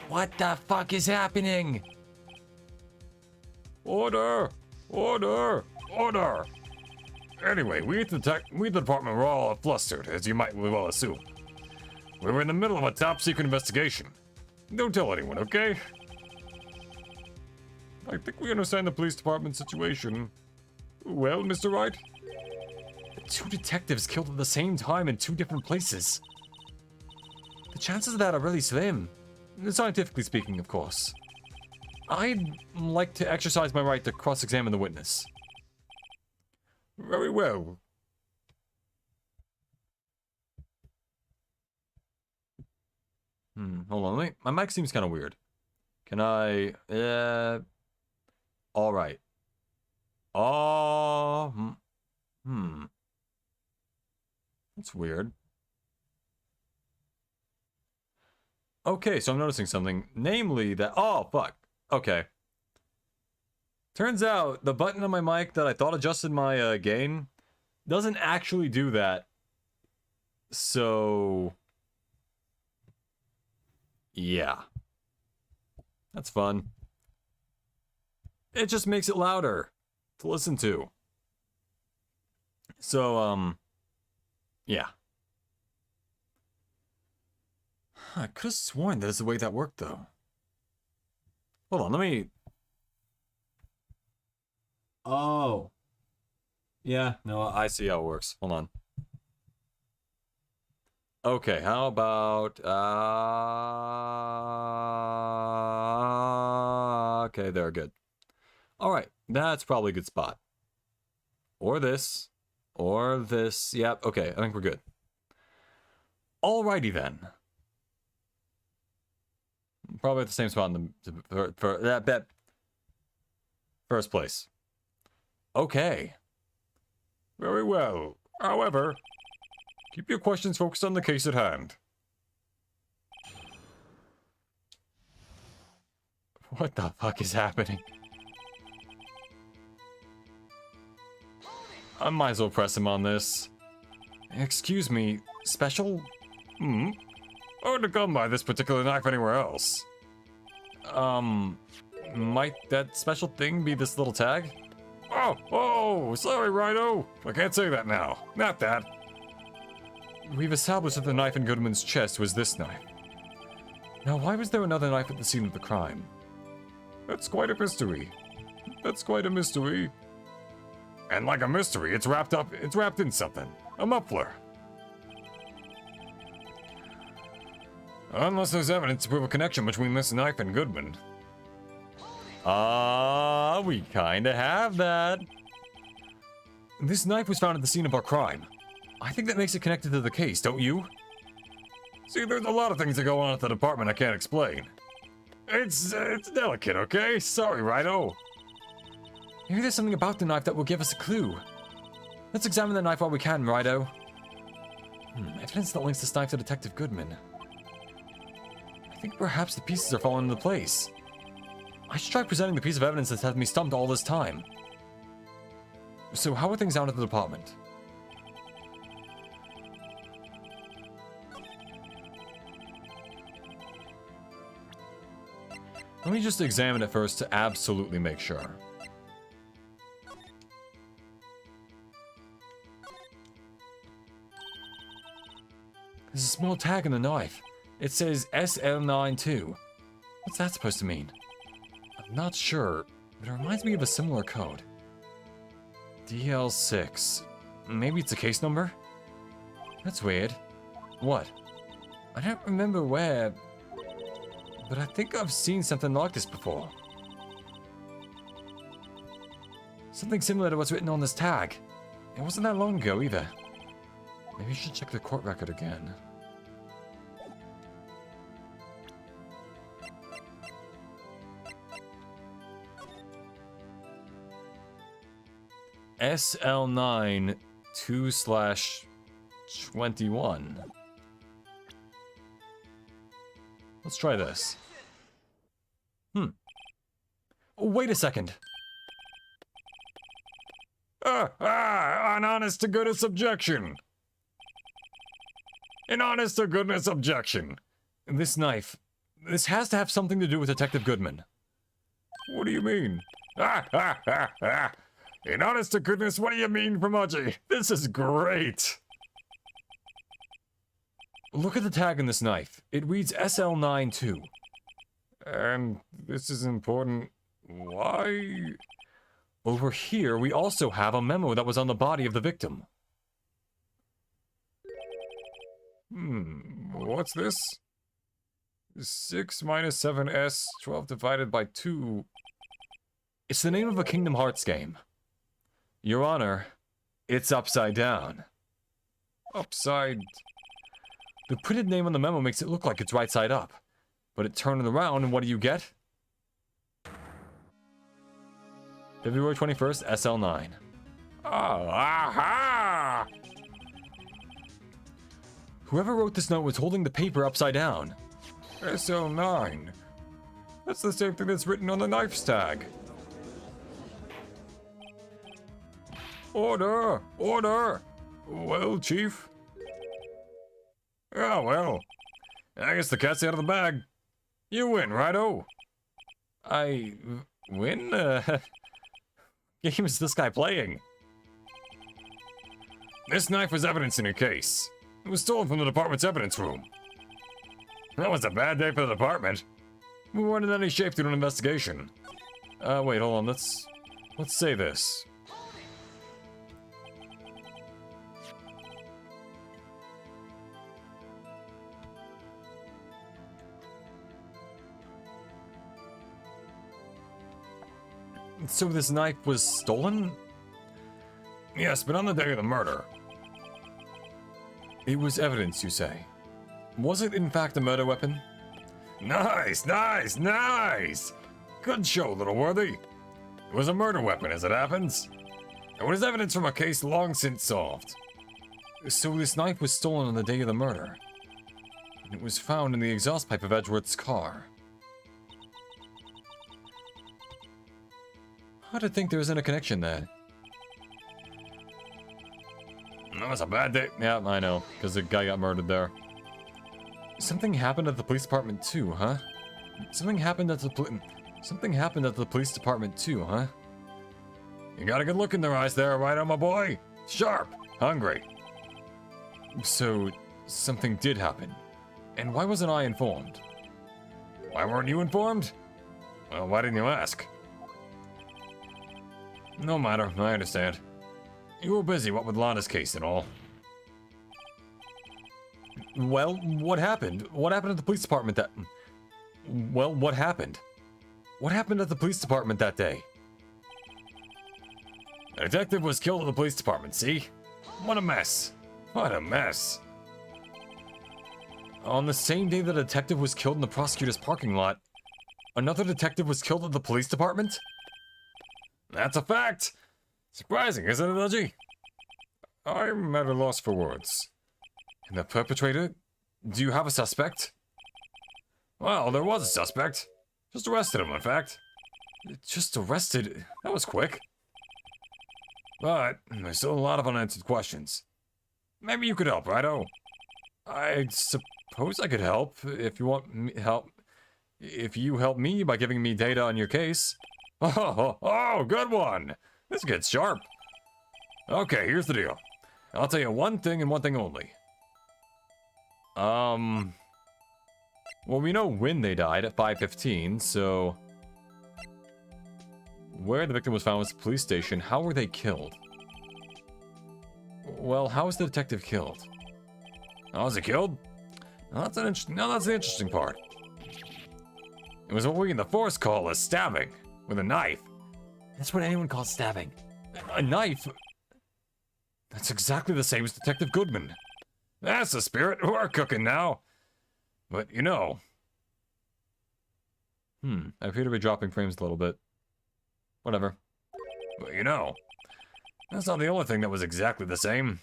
What the fuck is happening? Order! Order! Order! Anyway, we at the department were all flustered, as you might well assume. We were in the middle of a top-secret investigation. Don't tell anyone, okay? I think we understand the police department situation. Well, Mr. Wright? Two detectives killed at the same time in two different places. The chances of that are really slim. Scientifically speaking, of course. I'd like to exercise my right to cross-examine the witness. Very well. Hold on, wait. My mic seems kind of weird. Can I... Alright. That's weird. Okay, so I'm noticing something. Namely that... Oh, fuck. Okay. Turns out, the button on my mic that I thought adjusted my gain doesn't actually do that. So... yeah. That's fun. It just makes it louder to listen to. So, yeah. I could have sworn that is the way that worked, though. Hold on, let me... Oh. Yeah, no, I see how it works. Hold on. Okay, how about... okay, there, good. Alright, that's probably a good spot. Or this. Or this. Yep, okay, I think we're good. Alrighty then. Probably at the same spot in the for that first place. Okay. Very well. However, keep your questions focused on the case at hand. What the fuck is happening? I might as well press him on this. Excuse me, special? Hard to come by this particular knife anywhere else. Might that special thing be this little tag? Oh, sorry, Rhino. I can't say that now. Not that. We've established that the knife in Goodman's chest was this knife. Now, why was there another knife at the scene of the crime? That's quite a mystery. That's quite a mystery. And like a mystery, it's wrapped in something. A muffler. Unless there's evidence to prove a connection between this knife and Goodman. We kinda have that. This knife was found at the scene of our crime. I think that makes it connected to the case, don't you? See, there's a lot of things that go on at the department I can't explain. It's delicate, okay? Sorry, Rhino. Maybe there's something about the knife that will give us a clue. Let's examine the knife while we can, Rhino. Evidence that links this knife to Detective Goodman. I think perhaps the pieces are falling into place. I should try presenting the piece of evidence that's had me stumped all this time. So how are things down at the department? Let me just examine it first to absolutely make sure. There's a small tag on the knife. It says SL92. What's that supposed to mean? I'm not sure, but it reminds me of a similar code. DL6. Maybe it's a case number? That's weird. What? I don't remember where, but I think I've seen something like this before. Something similar to what's written on this tag. It wasn't that long ago either. Maybe you should check the court record again. SL9 2/21. Let's try this. Oh, wait a second. An honest to goodness objection. An honest to goodness objection. This knife. This has to have something to do with Detective Goodman. What do you mean? In honest to goodness, what do you mean, Promudgy? This is great. Look at the tag on this knife. It reads SL92. And this is important. Why? Over here, we also have a memo that was on the body of the victim. What's this? 6 minus 7s, 12 divided by 2. It's the name of a Kingdom Hearts game. Your Honor, it's upside down. Upside. The printed name on the memo makes it look like it's right side up. But it turned around, and what do you get? February 21st, SL9. Aha! Whoever wrote this note was holding the paper upside down. SL9. That's the same thing that's written on the knife's tag. Order! Order! Well, Chief? Oh, well. I guess the cat's out of the bag. You win, righto? I... win? Game is this guy playing? This knife was evidence in your case. It was stolen from the department's evidence room. That was a bad day for the department. We weren't in any shape to do an investigation. Wait, hold on, let's say this. So this knife was stolen? Yes, but on the day of the murder. It was evidence, you say? Was it in fact a murder weapon? Nice, nice, nice! Good show, little worthy. It was a murder weapon, as it happens. It was evidence from a case long since solved. So this knife was stolen on the day of the murder. And it was found in the exhaust pipe of Edgeworth's car. Hard to think there isn't a connection there. That was a bad day. Yeah, I know, because the guy got murdered there. Something happened at the police department too, huh? Something happened at the police department too, huh? You got a good look in their eyes there, right on, my boy? Sharp, hungry. So, something did happen. And why wasn't I informed? Why weren't you informed? Well, why didn't you ask? No matter, I understand. You were busy, what with Lana's case and all. Well, what happened? What happened at the police department that... Well, what happened? What happened at the police department that day? A detective was killed at the police department, see? What a mess. What a mess. On the same day the detective was killed in the prosecutor's parking lot, another detective was killed at the police department? That's a fact. Surprising, isn't it, Dodgy? I'm at a loss for words. And the perpetrator? Do you have a suspect? Well, there was a suspect. Just arrested him, in fact. Just arrested? That was quick. But there's still a lot of unanswered questions. Maybe you could help, righto? I suppose I could help, if you want me help. If you help me by giving me data on your case. Oh, good one. This gets sharp. Okay, here's the deal. I'll tell you one thing and one thing only. Well, we know when they died at 5:15, so... Where the victim was found was the police station. How were they killed? Well, how was the detective killed? How was he killed? Now that's the interesting part. It was what we in the force call a stabbing, with a knife. That's what anyone calls stabbing. A knife? That's exactly the same as Detective Goodman. That's the spirit. We're cooking now. But, you know... I appear to be dropping frames a little bit. Whatever. But, you know... That's not the only thing that was exactly the same.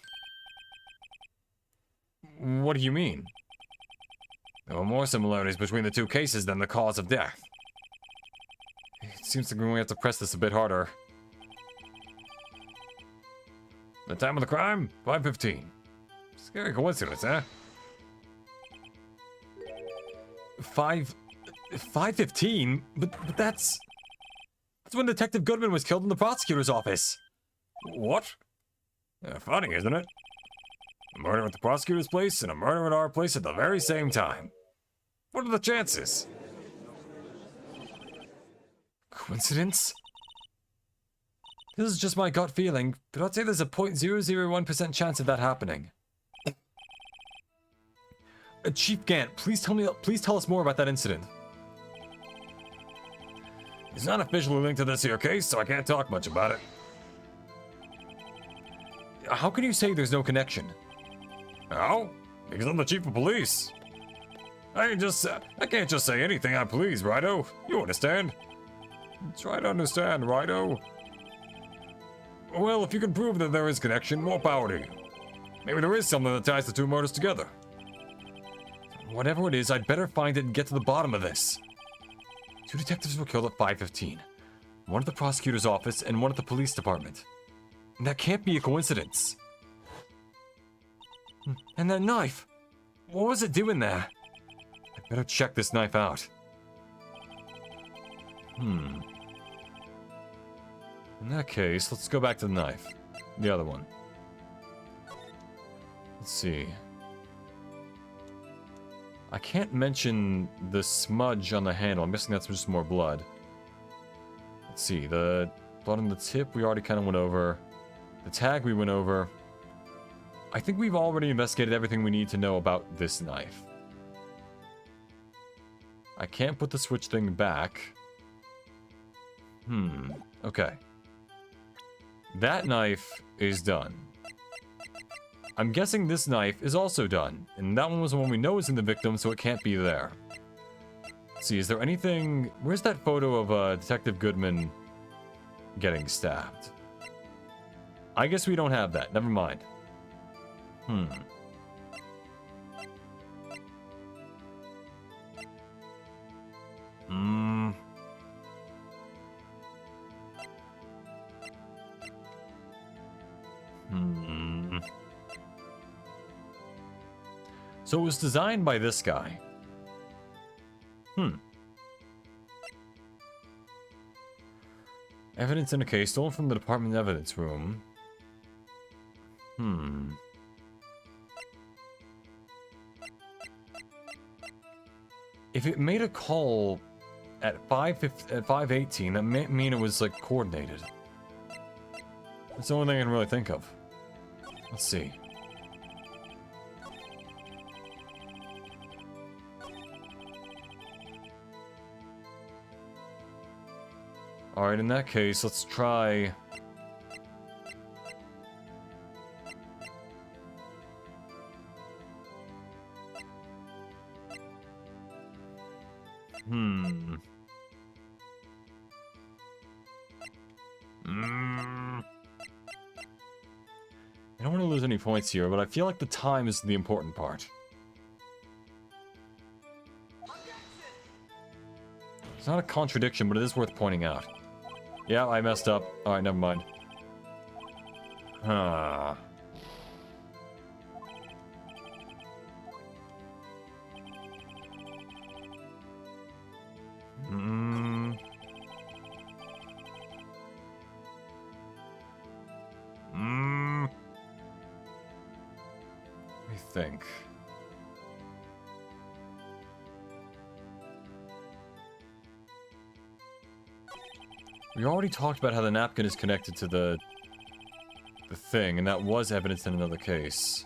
What do you mean? There were more similarities between the two cases than the cause of death. It seems like we have to press this a bit harder. The time of the crime? 5:15. Scary coincidence, huh? 5:15? But that's when Detective Goodman was killed in the prosecutor's office. What? Funny, isn't it? A murder at the prosecutor's place and a murder at our place at the very same time. What are the chances? Coincidence? This is just my gut feeling, but I'd say there's a 0.001% chance of that happening. Chief Gant, please tell us more about that incident. He's not officially linked to this here case, so I can't talk much about it. How can you say there's no connection? How? Because I'm the chief of police. I can't just say anything I please, righto? You understand? Try to understand, righto? Well, if you can prove that there is connection, more power to you. Maybe there is something that ties the two murders together. Whatever it is, I'd better find it and get to the bottom of this. 2 detectives were killed at 5:15. One at the prosecutor's office and one at the police department. And that can't be a coincidence. And that knife! What was it doing there? I'd better check this knife out. In that case, let's go back to the knife. The other one. Let's see. I can't mention the smudge on the handle. I'm guessing that's just more blood. Let's see. The blood on the tip we already kind of went over. The tag we went over. I think we've already investigated everything we need to know about this knife. I can't put the switch thing back. Okay. That knife is done. I'm guessing this knife is also done, and that one was the one we know is in the victim, so it can't be there. Let's see, is there anything... Where's that photo of Detective Goodman getting stabbed? I guess we don't have that. Never mind. So it was designed by this guy. Evidence in a case stolen from the department evidence room. If it made a call at 5:18, that may mean it was like coordinated. That's the only thing I can really think of. Let's see. Alright, in that case, let's try... I don't want to lose any points here, but I feel like the time is the important part. It's not a contradiction, but it is worth pointing out. Yeah, I messed up. Alright, never mind. think. We already talked about how the napkin is connected to the thing, and that was evidence in another case.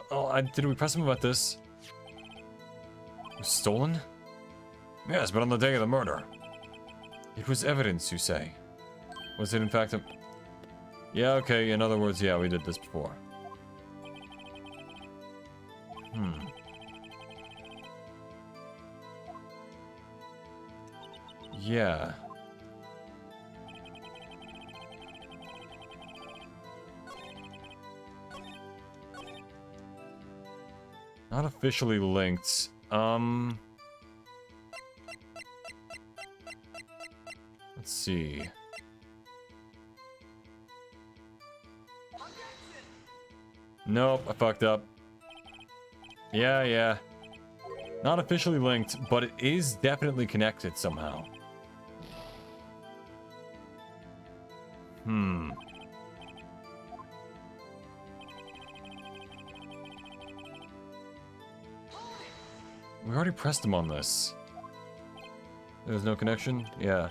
Oh, did we press him about this? It was stolen? Yes, but on the day of the murder. It was evidence, you say? Was it in fact a... Yeah, okay, in other words, yeah, we did this before. Yeah. Not officially linked. Let's see. Nope, I fucked up. Yeah. Not officially linked, but it is definitely connected somehow. We already pressed him on this. There's no connection? Yeah.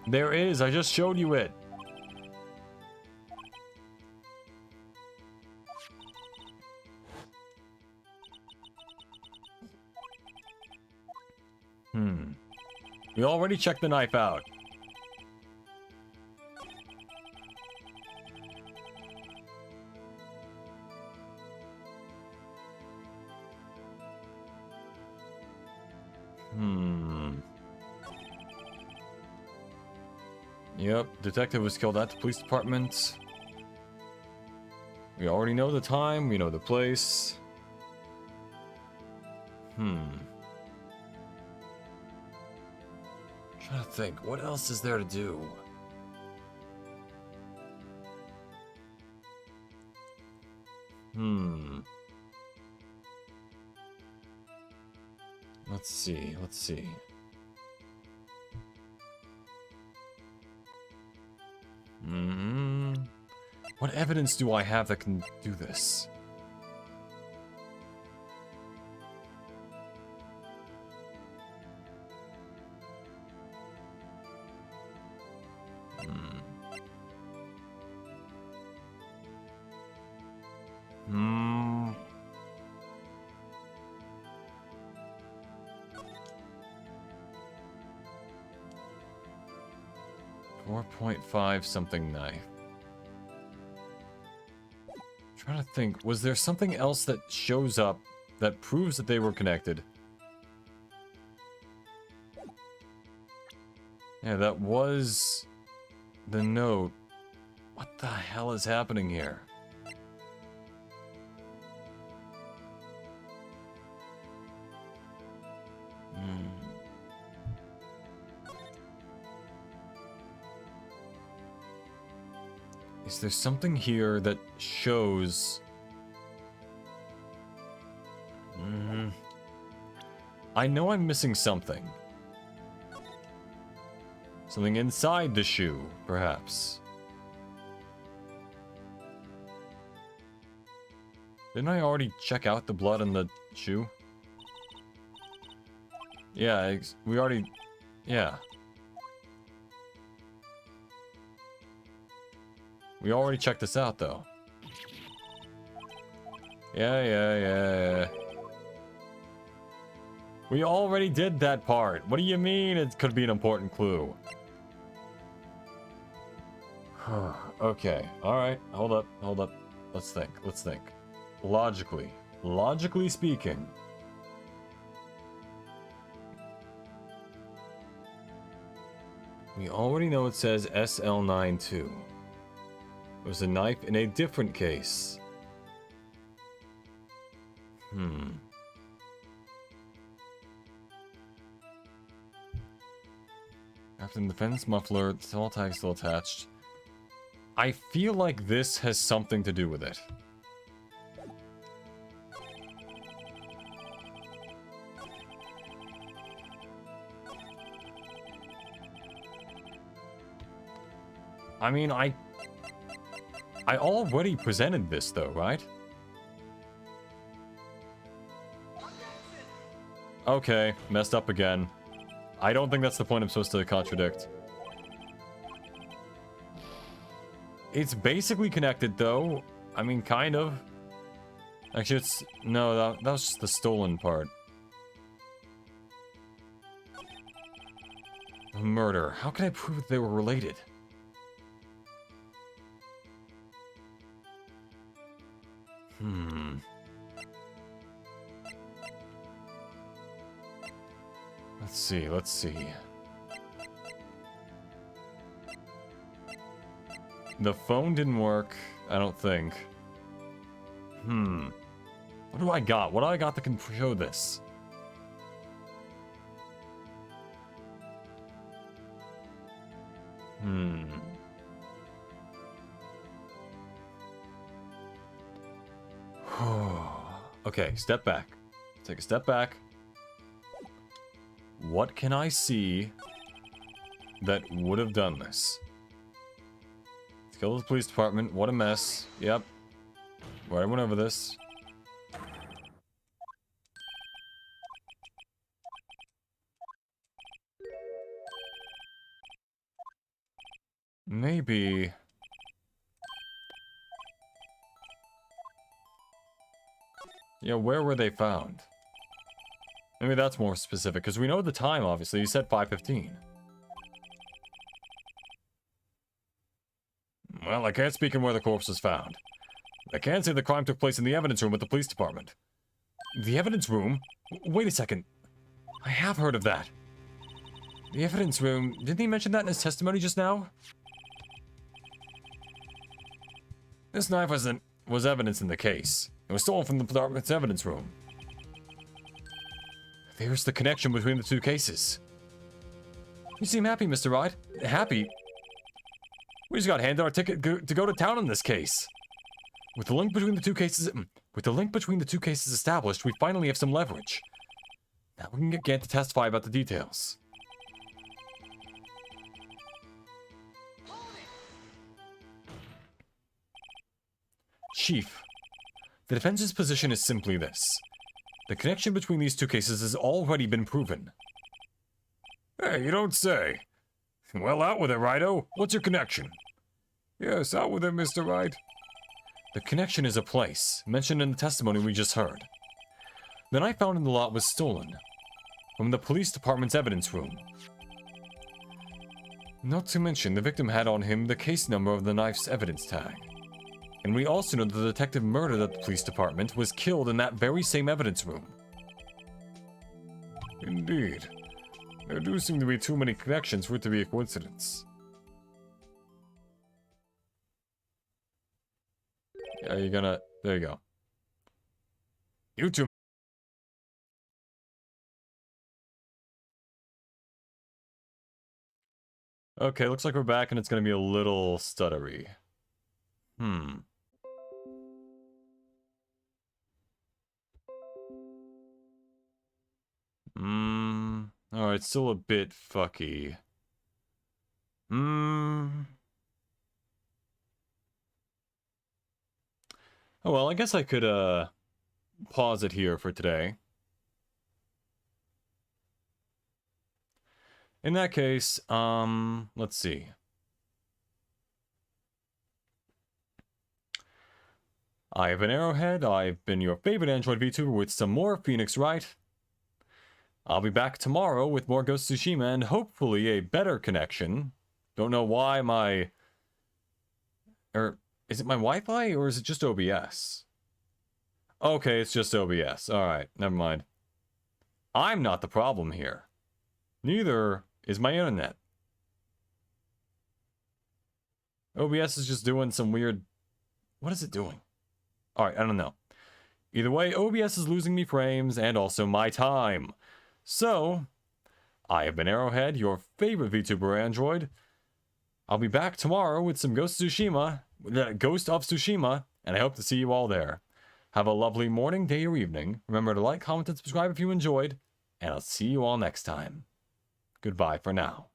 There is, I just showed you it. We already checked the knife out. Yep, detective was killed at the police department. We already know the time, we know the place. Trying to think, what else is there to do? Let's see. What evidence do I have that can do this? .5 something knife. Trying to think, was there something else that shows up that proves that they were connected? Yeah, that was the note. What the hell is happening here? Is there something here that shows... I know I'm missing something. Something inside the shoe, perhaps. Didn't I already check out the blood in the shoe? Yeah, we already... Yeah. We already checked this out, though. Yeah. We already did that part. What do you mean it could be an important clue? Okay, alright. Hold up. Let's think. Logically speaking. We already know it says SL92. It was a knife in a different case. Captain Defense Muffler, all tags still attached. I feel like this has something to do with it. I mean, I already presented this, though, right? Okay, messed up again. I don't think that's the point I'm supposed to contradict. It's basically connected, though. I mean, kind of. Actually, it's... No, that was just the stolen part. The murder. How can I prove that they were related? Let's see. The phone didn't work, I don't think. What do I got? What do I got that can show this? Okay, step back. Take a step back. What can I see that would have done this? Let's kill the police department. What a mess. Yep. Right, I went over this. Maybe... Yeah, where were they found? Maybe that's more specific, because we know the time, obviously. You said 5:15. Well, I can't speak on where the corpse was found. I can say the crime took place in the evidence room at the police department. The evidence room? Wait a second. I have heard of that. The evidence room... Didn't he mention that in his testimony just now? This knife was evidence in the case. It was stolen from the department's evidence room. There's the connection between the two cases. You seem happy, Mr. Wright. Happy? We just got handed our ticket to go to town in this case. With the link between the two cases established, we finally have some leverage. Now we can get Gant to testify about the details. Chief, the defense's position is simply this. The connection between these two cases has already been proven. Hey, you don't say. Well, out with it, Righto. What's your connection? Yes, out with it, Mr. Wright. The connection is a place, mentioned in the testimony we just heard. The knife found in the lot was stolen from the police department's evidence room. Not to mention, the victim had on him the case number of the knife's evidence tag. And we also know that the detective murdered at the police department was killed in that very same evidence room. Indeed. There do seem to be too many connections for it to be a coincidence. Are you gonna... There you go. You two... Okay, looks like we're back and it's gonna be a little stuttery. Alright, still a bit fucky. Oh well, I guess I could, pause it here for today. In that case, let's see. I have been Arrowhead, I've been your favorite Android VTuber with some more Phoenix Wright. I'll be back tomorrow with more Ghost of Tsushima and hopefully a better connection. Don't know why my... is it my Wi-Fi or is it just OBS? Okay, it's just OBS. Alright, never mind. I'm not the problem here. Neither is my internet. OBS is just doing some weird... What is it doing? Alright, I don't know. Either way, OBS is losing me frames and also my time. So, I have been Arrowhead, your favorite VTuber Android. I'll be back tomorrow with some Ghost of Tsushima, and I hope to see you all there. Have a lovely morning, day, or evening. Remember to like, comment, and subscribe if you enjoyed, and I'll see you all next time. Goodbye for now.